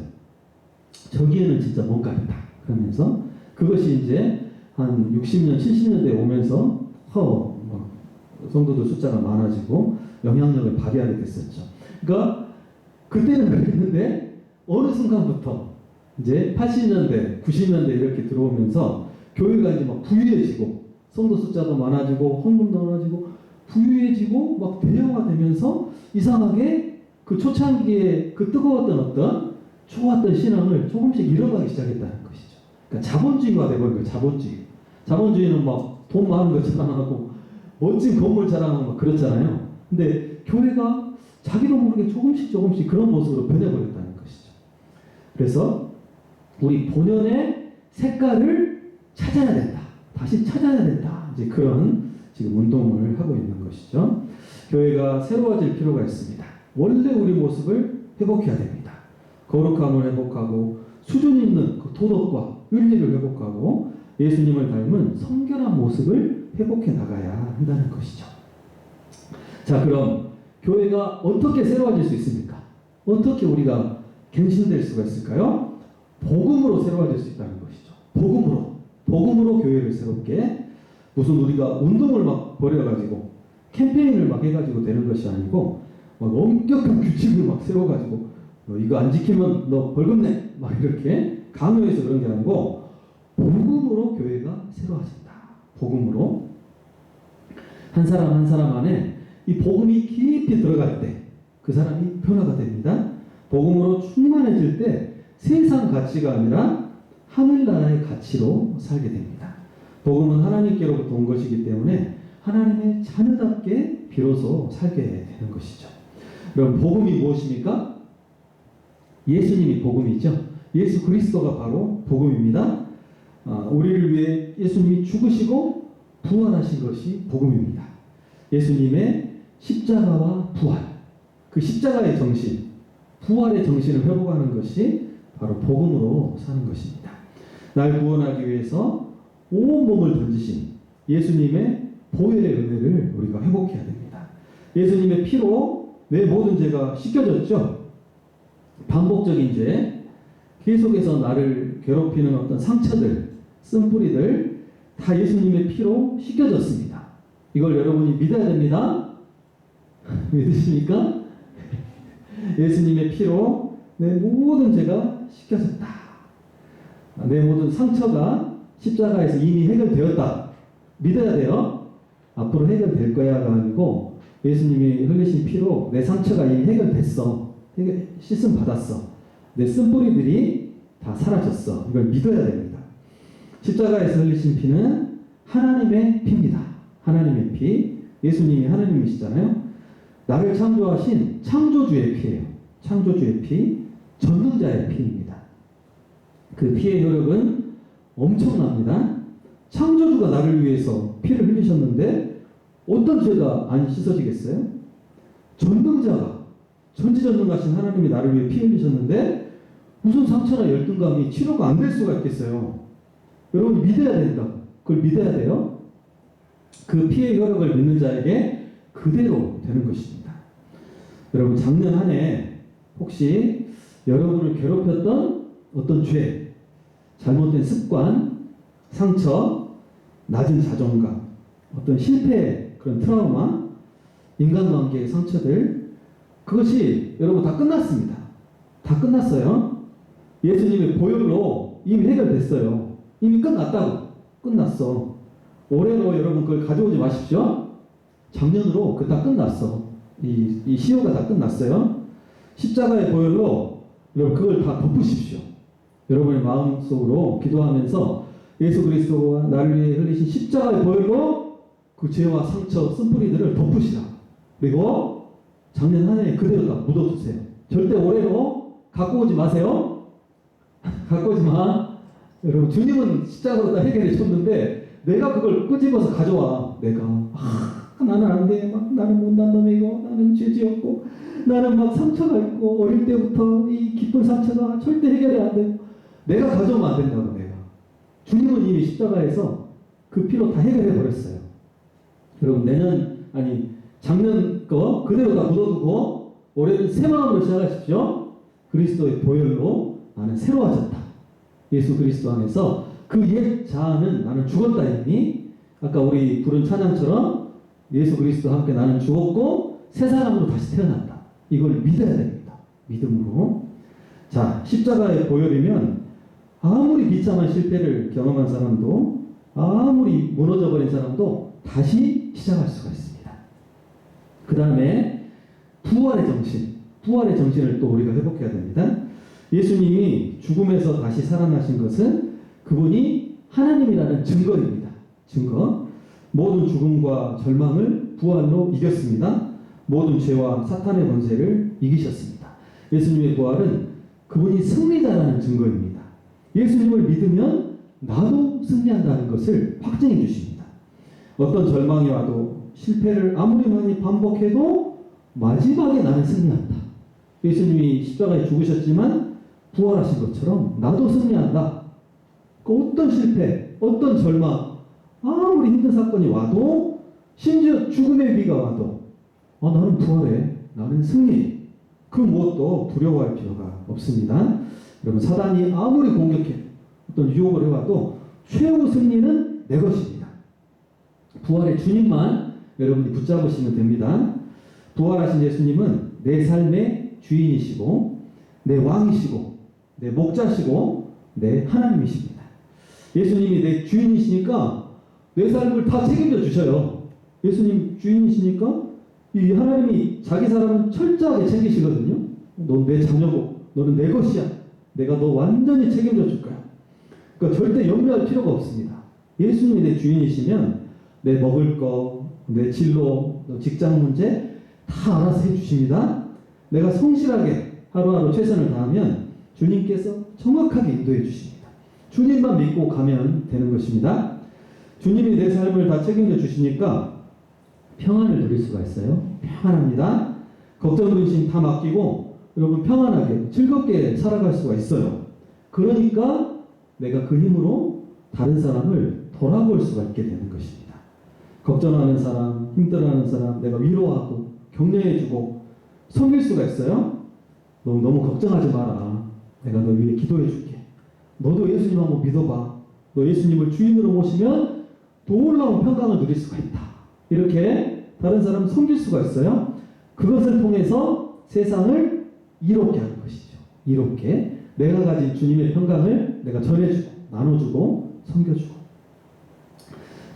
저기에는 진짜 뭔가 있다. 그러면서 그것이 이제 한 60년, 70년대에 오면서 막 성도들 숫자가 많아지고 영향력을 발휘하게 됐었죠. 그러니까 그때는 그랬는데 어느 순간부터 이제 80년대, 90년대 이렇게 들어오면서 교회가 이제 막 부유해지고 성도 숫자도 많아지고 헌금도 많아지고 부유해지고 막 대형화되면서 이상하게 그 초창기에 그 뜨거웠던 어떤 좋았던 신앙을 조금씩 잃어가기 시작했다는 것이죠. 그러니까 자본주의가 돼버린 거예요. 자본주의. 자본주의는 막 돈 많은 거 자랑하고 멋진 건물 자랑하고 막 그렇잖아요. 근데 교회가 자기도 모르게 조금씩 그런 모습으로 변해버렸다는 것이죠. 그래서 우리 본연의 색깔을 찾아야 된다. 다시 찾아야 된다. 이제 그런 지금 운동을 하고 있는 것이죠. 교회가 새로워질 필요가 있습니다. 원래 우리 모습을 회복해야 됩니다. 거룩함을 회복하고 수준 있는 그 도덕과 윤리를 회복하고 예수님을 닮은 성결한 모습을 회복해 나가야 한다는 것이죠. 자, 그럼 교회가 어떻게 새로워질 수 있습니까? 어떻게 우리가 갱신될 수가 있을까요? 복음으로 새로워질 수 있다는 것이죠. 복음으로 교회를 새롭게 무슨 우리가 운동을 막 벌여가지고 캠페인을 막 해가지고 되는 것이 아니고 막 엄격한 규칙을 막 세워가지고 너 이거 안 지키면 너 벌금 내! 막 이렇게 강요해서 그런 게 아니고 복음으로 교회가 새로워진다. 복음으로 한 사람 한 사람 안에 이 복음이 깊이 들어갈 때 그 사람이 변화가 됩니다. 복음으로 충만해질 때 세상 가치가 아니라 하늘나라의 가치로 살게 됩니다. 복음은 하나님께로부터 온 것이기 때문에 하나님의 자녀답게 비로소 살게 되는 것이죠. 그럼 복음이 무엇입니까? 예수님이 복음이죠. 예수 그리스도가 바로 복음입니다. 우리를 위해 예수님이 죽으시고 부활하신 것이 복음입니다. 예수님의 십자가와 부활, 그 십자가의 정신, 부활의 정신을 회복하는 것이 바로 복음으로 사는 것입니다. 날 구원하기 위해서 온 몸을 던지신 예수님의 보혈의 은혜를 우리가 회복해야 됩니다. 예수님의 피로 내 모든 죄가 씻겨졌죠. 반복적인 죄, 계속해서 나를 괴롭히는 어떤 상처들, 쓴뿌리들 다 예수님의 피로 씻겨졌습니다. 이걸 여러분이 믿어야 됩니다. 믿으십니까? 예수님의 피로 내 모든 죄가 씻겨졌다. 내 모든 상처가 십자가에서 이미 해결되었다. 믿어야 돼요. 앞으로 해결될 거야가 아니고 예수님이 흘리신 피로 내 상처가 이미 해결됐어. 씻음 받았어. 내 쓴뿌리들이 다 사라졌어. 이걸 믿어야 됩니다. 십자가에서 흘리신 피는 하나님의 피입니다. 하나님의 피. 예수님이 하나님이시잖아요. 나를 창조하신 창조주의 피예요. 창조주의 피, 전능자의 피입니다. 그 피의 효력은 엄청납니다. 창조주가 나를 위해서 피를 흘리셨는데 어떤 죄가 안 씻어지겠어요? 전능자가, 전지전능하신 하나님이 나를 위해 피 흘리셨는데 무슨 상처나 열등감이 치료가 안 될 수가 있겠어요? 여러분 믿어야 된다. 그걸 믿어야 돼요. 그 피의 효력을 믿는 자에게 그대로 되는 것입니다. 여러분 작년 한 해 혹시 여러분을 괴롭혔던 어떤 죄, 잘못된 습관, 상처, 낮은 자존감, 어떤 실패, 그런 트라우마, 인간관계의 상처들, 그것이 여러분 다 끝났습니다. 다 끝났어요. 예수님의 보혈로 이미 해결됐어요. 이미 끝났다고. 끝났어. 올해로 여러분 그걸 가져오지 마십시오. 작년으로 그 다 끝났어. 이 시효가 다 끝났어요. 십자가의 보혈로 여러분 그걸 다 덮으십시오. 여러분의 마음속으로 기도하면서 예수 그리스도가 나를 위해 흘리신 십자가의 보혈로 그 죄와 상처, 쓴뿌리들을 덮으시라. 그리고 작년 한 해 그대로 다 묻어두세요. 절대 올해로 갖고 오지 마세요. 갖고 오지 마. 여러분 주님은 십자가로 다 해결해 줬는데 내가 그걸 끄집어서 가져와. 내가 나는 안 돼. 막 나는 못난 놈이고 나는 죄지었고 나는 막 상처가 있고 어릴 때부터 이 깊은 상처가 절대 해결이 안 되고 내가 가져오면 안 된다고. 내가 주님은 이미 십자가에서 그 피로 다 해결해 버렸어요. 여러분 작년 거 그대로 다 묻어두고 올해는 새 마음으로 시작하십시오. 그리스도의 보혈로 나는 새로워졌다. 예수 그리스도 안에서 그 옛 자아는 나는 죽었다 했니? 아까 우리 부른 찬양처럼 예수 그리스도와 함께 나는 죽었고 새 사람으로 다시 태어난다. 이걸 믿어야 됩니다. 믿음으로. 자, 십자가의 보혈이면 아무리 비참한 실패를 경험한 사람도 아무리 무너져버린 사람도 다시 시작할 수가 있습니다. 그 다음에 부활의 정신을 또 우리가 회복해야 됩니다. 예수님이 죽음에서 다시 살아나신 것은 그분이 하나님이라는 증거입니다. 증거. 모든 죽음과 절망을 부활로 이겼습니다. 모든 죄와 사탄의 권세를 이기셨습니다. 예수님의 부활은 그분이 승리자라는 증거입니다. 예수님을 믿으면 나도 승리한다는 것을 확증해 주십니다. 어떤 절망이 와도 실패를 아무리 많이 반복해도 마지막에 나는 승리한다. 예수님이 십자가에 죽으셨지만 부활하신 것처럼 나도 승리한다. 어떤 실패, 어떤 절망, 아무리 힘든 사건이 와도 심지어 죽음의 위가 와도 나는 부활해. 나는 승리. 그 무엇도 두려워할 필요가 없습니다. 여러분 사단이 아무리 공격해 어떤 유혹을 해와도 최후 승리는 내 것입니다. 부활의 주님만 여러분이 붙잡으시면 됩니다. 부활하신 예수님은 내 삶의 주인이시고 내 왕이시고 내 목자시고 내 하나님이십니다. 예수님이 내 주인이시니까 내 삶을 다 책임져 주셔요. 예수님 주인이시니까 이 하나님이 자기 사람은 철저하게 챙기시거든요. 넌 내 자녀고 너는 내 것이야. 내가 너 완전히 책임져 줄 거야. 그러니까 절대 염려할 필요가 없습니다. 예수님이 내 주인이시면 내 먹을 거, 내 진로, 직장 문제 다 알아서 해주십니다. 내가 성실하게 하루하루 최선을 다하면 주님께서 정확하게 인도해 주십니다. 주님만 믿고 가면 되는 것입니다. 주님이 내 삶을 다 책임져 주시니까 평안을 누릴 수가 있어요. 평안합니다. 걱정, 근심 다 맡기고 여러분 평안하게 즐겁게 살아갈 수가 있어요. 그러니까 내가 그 힘으로 다른 사람을 돌아볼 수가 있게 되는 것입니다. 걱정하는 사람, 힘들어하는 사람 내가 위로하고 격려해주고 섬길 수가 있어요. 너무 걱정하지 마라. 내가 너 위해 기도해 줄게. 너도 예수님 한번 믿어봐. 너 예수님을 주인으로 모시면 놀라운 평강을 누릴 수가 있다. 이렇게 다른 사람을 섬길 수가 있어요. 그것을 통해서 세상을 이롭게 하는 것이죠. 이롭게 내가 가진 주님의 평강을 내가 전해주고 나눠주고 섬겨주고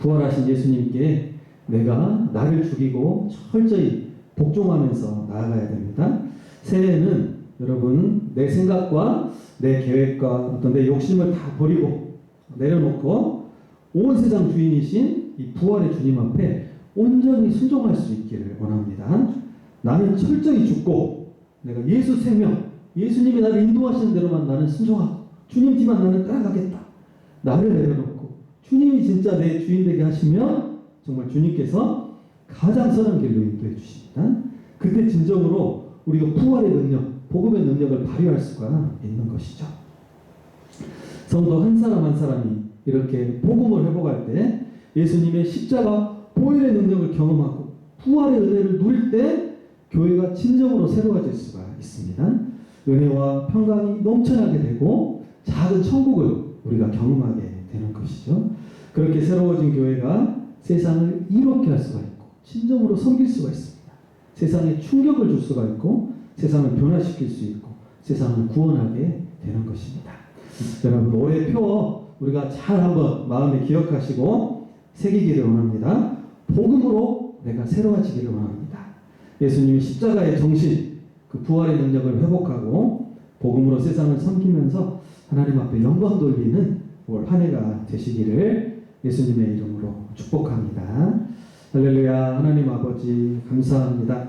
부활하신 예수님께 내가 나를 죽이고 철저히 복종하면서 나아가야 됩니다. 새해에는 여러분 내 생각과 내 계획과 어떤 내 욕심을 다 버리고 내려놓고 온 세상 주인이신 이 부활의 주님 앞에 온전히 순종할 수 있기를 원합니다. 나는 철저히 죽고 내가 예수 생명, 예수님이 나를 인도하시는 대로만 나는 순종하고 주님 뒤만 나는 따라가겠다. 나를 내려놓고 주님이 진짜 내 주인 되게 하시면 정말 주님께서 가장 선한 길로 인도해 주십니다. 그때 진정으로 우리가 부활의 능력, 복음의 능력을 발휘할 수가 있는 것이죠. 성도 한 사람 한 사람이 이렇게 복음을 회복할 때 예수님의 십자가 보혈의 능력을 경험하고 부활의 은혜를 누릴 때 교회가 진정으로 새로워질 수가 있습니다. 은혜와 평강이 넘쳐나게 되고 작은 천국을 우리가 경험하게 되는 것이죠. 그렇게 새로워진 교회가 세상을 이롭게 할 수가 있고 진정으로 섬길 수가 있습니다. 세상에 충격을 줄 수가 있고 세상을 변화시킬 수 있고 세상을 구원하게 되는 것입니다. 여러분 올해 표 우리가 잘 한번 마음에 기억하시고 새기기를 원합니다. 복음으로 내가 새로워지기를 원합니다. 예수님이 십자가의 정신, 그 부활의 능력을 회복하고 복음으로 세상을 섬기면서 하나님 앞에 영광 돌리는 올 한 해가 되시기를 예수님의 이름으로 축복합니다. 할렐루야. 하나님 아버지 감사합니다.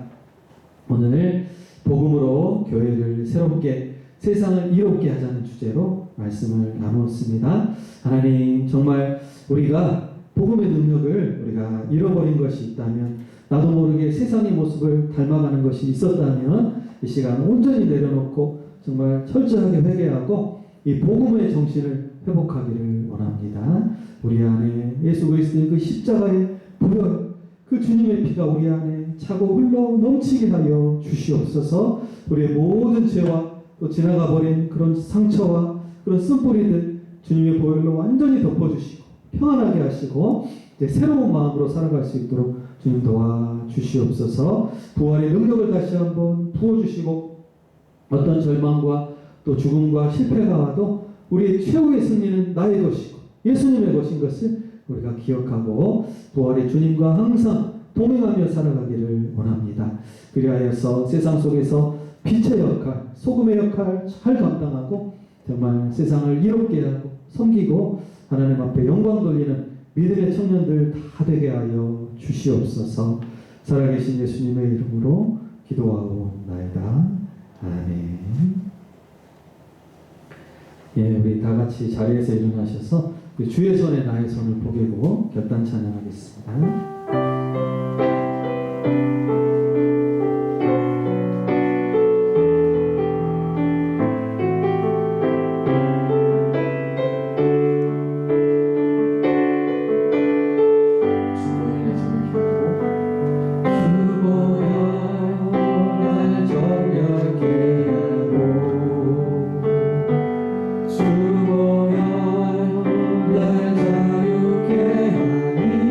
오늘 복음으로 교회를 새롭게 세상을 이롭게 하자는 주제로 말씀을 나누었습니다. 하나님 정말 우리가 복음의 능력을 우리가 잃어버린 것이 있다면 나도 모르게 세상의 모습을 닮아가는 것이 있었다면 이 시간 온전히 내려놓고 정말 철저하게 회개하고 이 복음의 정신을 회복하기를 원합니다. 우리 안에 예수 그리스도의 그 십자가의 보혈 그 주님의 피가 우리 안에 차고 흘러 넘치게 하여 주시옵소서. 우리의 모든 죄와 또 지나가 버린 그런 상처와 그런 쓴뿌리들 주님의 보혈로 완전히 덮어주시고 평안하게 하시고 이제 새로운 마음으로 살아갈 수 있도록 주님 도와주시옵소서. 부활의 능력을 다시 한번 부어주시고 어떤 절망과 또 죽음과 실패가 와도 우리의 최후의 승리는 나의 것이고 예수님의 것인 것을 우리가 기억하고 부활의 주님과 항상 동행하며 살아가기를 원합니다. 그리하여서 세상 속에서 빛의 역할, 소금의 역할 잘 감당하고 정말 세상을 이롭게 하고 섬기고 하나님 앞에 영광 돌리는 믿음의 청년들 다 되게 하여 주시옵소서. 살아계신 예수님의 이름으로 기도하옵나이다. 아멘. 예, 우리 다 같이 자리에서 일어나셔서 주의 손에 나의 손을 보이고 결단 찬양하겠습니다. 주보여 날 자유케 하니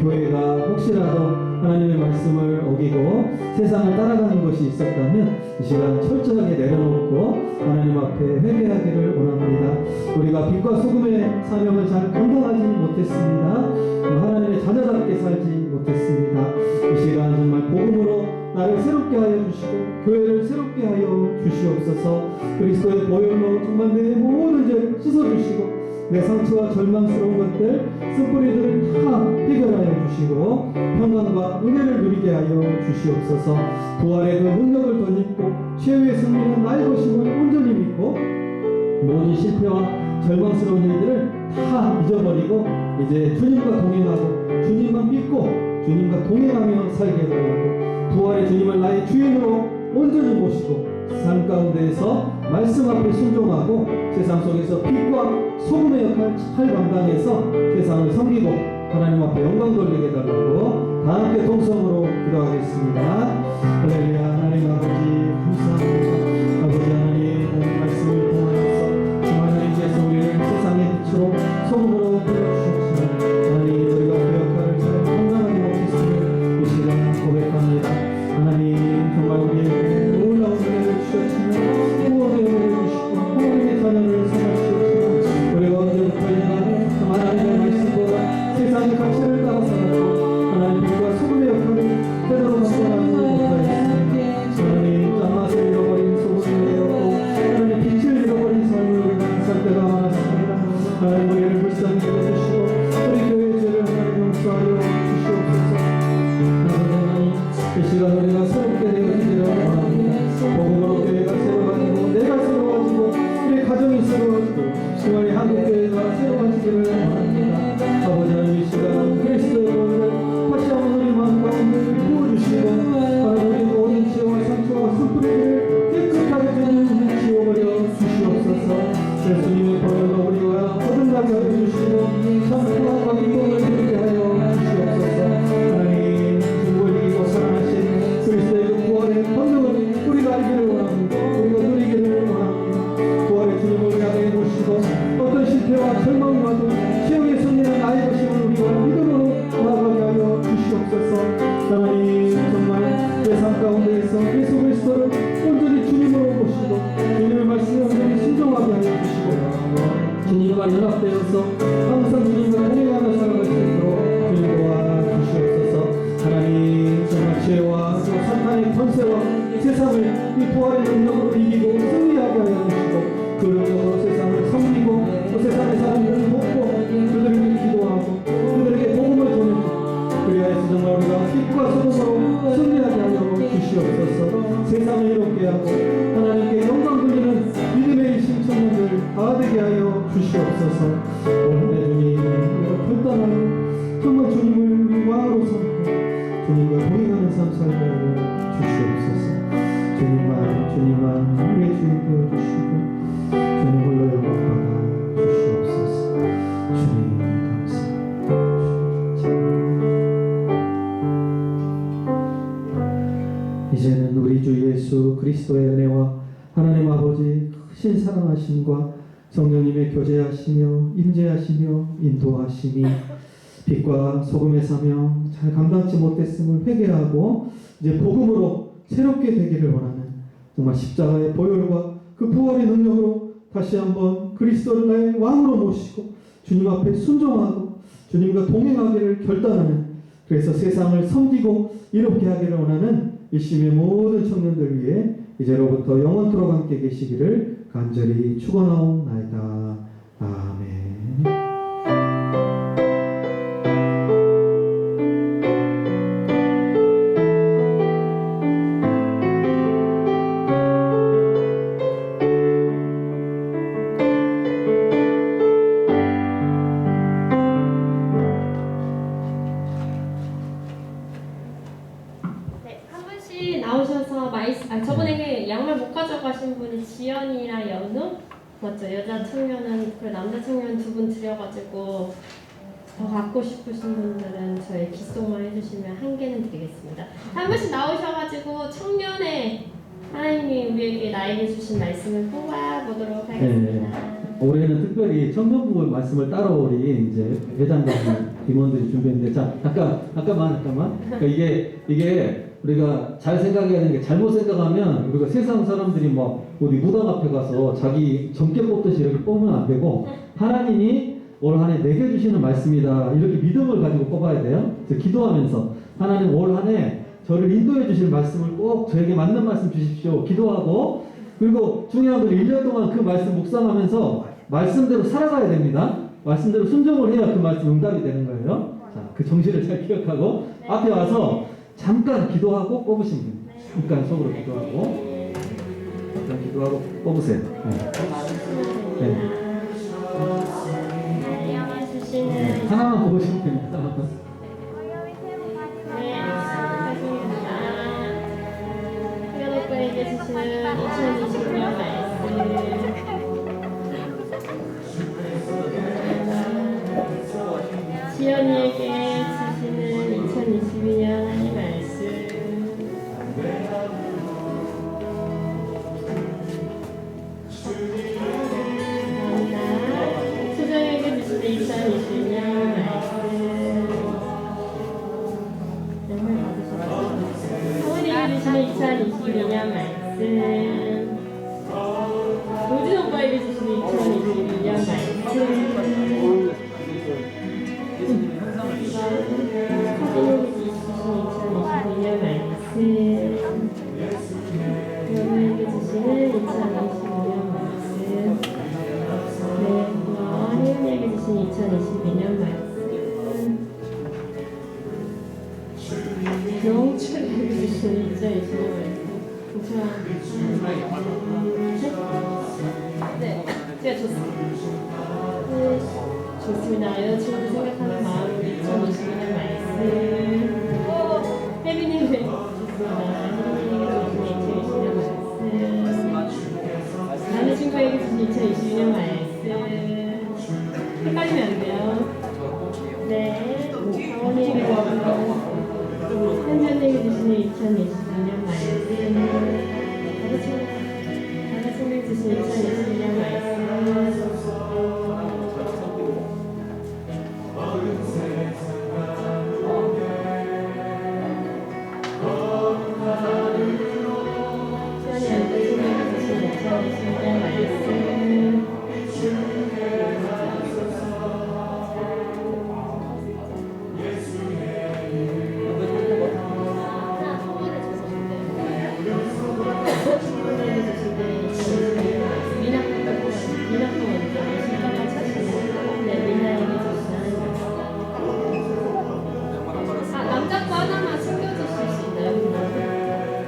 교회가 혹시라도 하나님의 말씀을 어기고 세상을 따라가는 것이 있었다면 이 시간 철저하게 내려놓고 하나님 앞에 회개하기를 원합니다. 우리가 빛과 소금의 사명을 잘 감당하지 못했습니다. 하나님의 자녀답게 살지 못했습니다. 이 시간 정말 복음으로 나를 새롭게 하여 주시고 교회를 새롭게 하여 주시옵소서. 그리스도의 보혈로 정말 내 모든 죄를 씻어주시고 내 상처와 절망스러운 것들 쓴뿌리들을 다 해결하여 주시고 평강과 은혜를 누리게 하여 주시옵소서. 부활의 그 능력을 덧입고 최후의 승리는 나의 것임을 온전히 믿고 모든 실패와 절망스러운 일들을 다 잊어버리고 이제 주님과 동행하고 주님만 믿고 주님과 동행하며 살게 해달라고 부활의 주님을 나의 주인으로 온전히 모시고 삶 가운데에서 말씀 앞에 순종하고 세상 속에서 빛과 소금의 역할 잘 감당해서 세상을 섬기고 하나님 앞에 영광 돌리게 해달라고 다 함께 동성으로 기도하겠습니다. 할렐루야. 하나님 아버지 감사합니다. 아버지 하나님 오늘 말씀을 통하여서 하나님께서 우리를 세상의 빛으로 소금으로 불러주셨으면 하나님 우리가 그 역할을 잘 감당하지 못했음을 이 시간 고백합니다. 하나님 정말 우리에게 놀라운 은혜를 주셨으면 구원의 은혜를 주시고 하나님의 자녀를 삼으시옵시고 우리가 언제부터인가 하나님의 말씀보다 세상의 가치를 따라 살았고 하나님 빛과 소금의 역할을 제대로 감당하지 못하였습니다. 하나님 짠맛을 잃어버린 소금을 잃었고 하나님 빛을 잃어버린 삶을 우리가 살 때가 많았습니다. 하나님 우리를 불쌍히 여겨주시고 우리 교회의 죄를 하나님 용서하여 주시옵소서. 하나님 이 시간 우리가 새롭게 되어지기를 원합니다. 복음으로 교회가 새로워지고 내가 새로워지고 우리 가정이 새로워지고 우리 한국교회가 새로워지기를 원합니다. 아버지 하나님 이 시간 그리스도의 보혈을 다시 한번 우리 마음 가운데 부어주시고 하나님 우리 모든 죄와 상처와 쓴뿌리를 깨끗하게 주님 지워버려 주시옵소서. 예수님의 보혈로 우리가 거듭나게 하여 주시고 참 평안과 기쁨을 누리게 하여 주시옵소서. 하나님 죽음을 이기고 살아나신 그리스도의 그 부활의 권능을 우리가 알기를 원합니다. 우리가 누리기를 원합니다. 부활의 주님을 우리 안에 모시고 어떤 실패와 절망이 와도 최후의 승리는 나의 것임을 우리가 믿음으로 나아가게 하여 주시옵소서. 하나님 정말 내 삶 가운데에서 예수 그리스도를 온전히 주님으로 모시고 주님의 말씀에 온전히 순종하게 하여 주시고 주님과 연합되어서 항상 주님과 동행하며 살아갈 수 있도록 주님 도와주시옵소서. 하나님 정말 죄와 또 사탄의 권세와 세상을 이 부활의 능력으로 이기고 승리하게 하여 주시고 그 능력으로 세상을 섬기고 또 세상의 사람들을 돕고 그들에게 기도하고 그들에게 복음을 전해주고 그리하여서 정말 우리가 빛과 소금으로 승리하게 하여 주시옵소서. 세상을 이롭게 하고 하나님께 영광 돌리는 믿음의 신청들 다 되게 하여 주시옵소서. 오늘 주님 우리가 결단하고 정말 주님을 왕으로 삼고 주님과 동행하는 삶 살게 하여 주시옵소서. 주님만 우리의 주인 되어주시고 주님 홀로 영광 받아 주시옵소서. 주님 감사합니다. 이제는 우리 주 예수 그리스도의 은혜와 하나님 아버지 크신 사랑하심과 성령님의 교제하시며 임재하시며 인도하심이 빛과 소금의 사명 잘 감당치 못했음을 회개하고 이제 복음으로 새롭게 되기를 원하는 정말 십자가의 보혈과 그 부활의 능력으로 다시 한번 그리스도를 나의 왕으로 모시고 주님 앞에 순종하고 주님과 동행하기를 결단하는 그래서 세상을 섬기고 이롭게 하기를 원하는 일심의 모든 청년들 위해 이제로부터 영원토록 함께 계시기를 간절히 축원하옵나이다. 아멘. 저번에 양말 못 가져가신 분이 지연이랑 연우 맞죠? 여자 청년은 그 남자 청년 두 분 드려가지고 더 갖고 싶으신 분들은 저희 기속만 해주시면 한 개는 드리겠습니다. 한 분씩 나오셔가지고 청년의 하나님이 우리에게 나에게 주신 말씀을 뽑아보도록 하겠습니다. 올해는 특별히 청년부 말씀을 따로 우리 이제 회장님이 임원들이 준비했는데, 자, 잠깐만. 그러니까 이게 우리가 잘 생각해야 되는 게, 잘못 생각하면 우리가 세상 사람들이 막 어디 무당 앞에 가서 자기 점괘 뽑듯이 이렇게 뽑으면 안 되고, 하나님이 올 한 해 내게 주시는 말씀이다, 이렇게 믿음을 가지고 뽑아야 돼요. 그래서 기도하면서 하나님 올 한 해 저를 인도해 주실 말씀을 꼭 저에게 맞는 말씀 주십시오, 기도하고, 그리고 중요한 건 1년 동안 그 말씀 묵상하면서 말씀대로 살아가야 됩니다. 말씀대로 순종을 해야 그 말씀 응답이 되는 거예요. 자, 그 정신을 잘 기억하고 앞에 와서 잠깐 기도하고 뽑으시면 됩니다. 잠깐 속으로 기도하고, 잠깐 기도하고 뽑으세요. 네. 주시는 하나만 뽑으시면 됩니다. 네, 하겠습니다. 특별 오빠에게 주시는 2020년 말씀. 지연이에게 주시는 2022년 한 해 말씀. 감사합니다. 수정에게 주시는 2022년 말씀. 양말 받으셨어요? 성원이에게 주시는 2022년 말씀. 노진 오빠에게 주시는 2022년 말씀. 사진에게 주시는 2022년 말씀. 여러분에게 주시는 2022년 말씀. 네, 혜윤이에게 주시는 2022년 말씀. 영철에게 주시는 2022년 말씀. 네, 제가 좋습니다. 네, 좋습니다. 여자친구를 생각하는 마음으로 2022년 말씀. 혜빈이에게 좋습니다. 혜빈이에게 주시는 2022년 말씀. 남자친구에게 주시는 2022년 말씀. 헷갈리면 안 돼요. 네, 강원이에게 주시는, 현지언니에게 주시는 2022년 말씀. 남자친구에게 주시는 2022년 말씀. 남자 거 하나만 챙겨주실 수 있나요?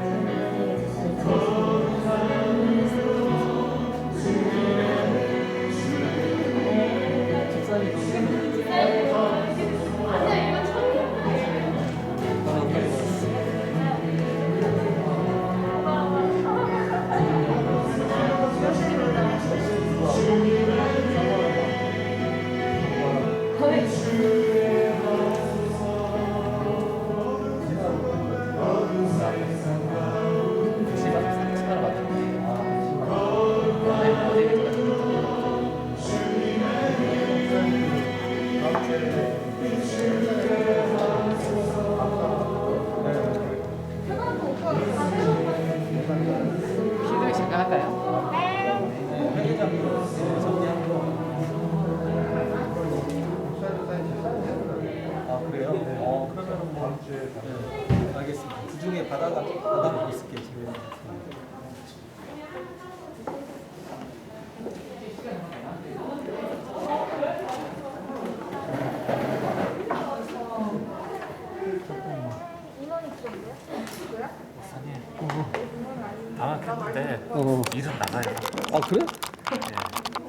알겠습니다. 그 중에 받아보고 있을게요. 지금. 아마 근데 일은 나가요. 아, 그래? 예.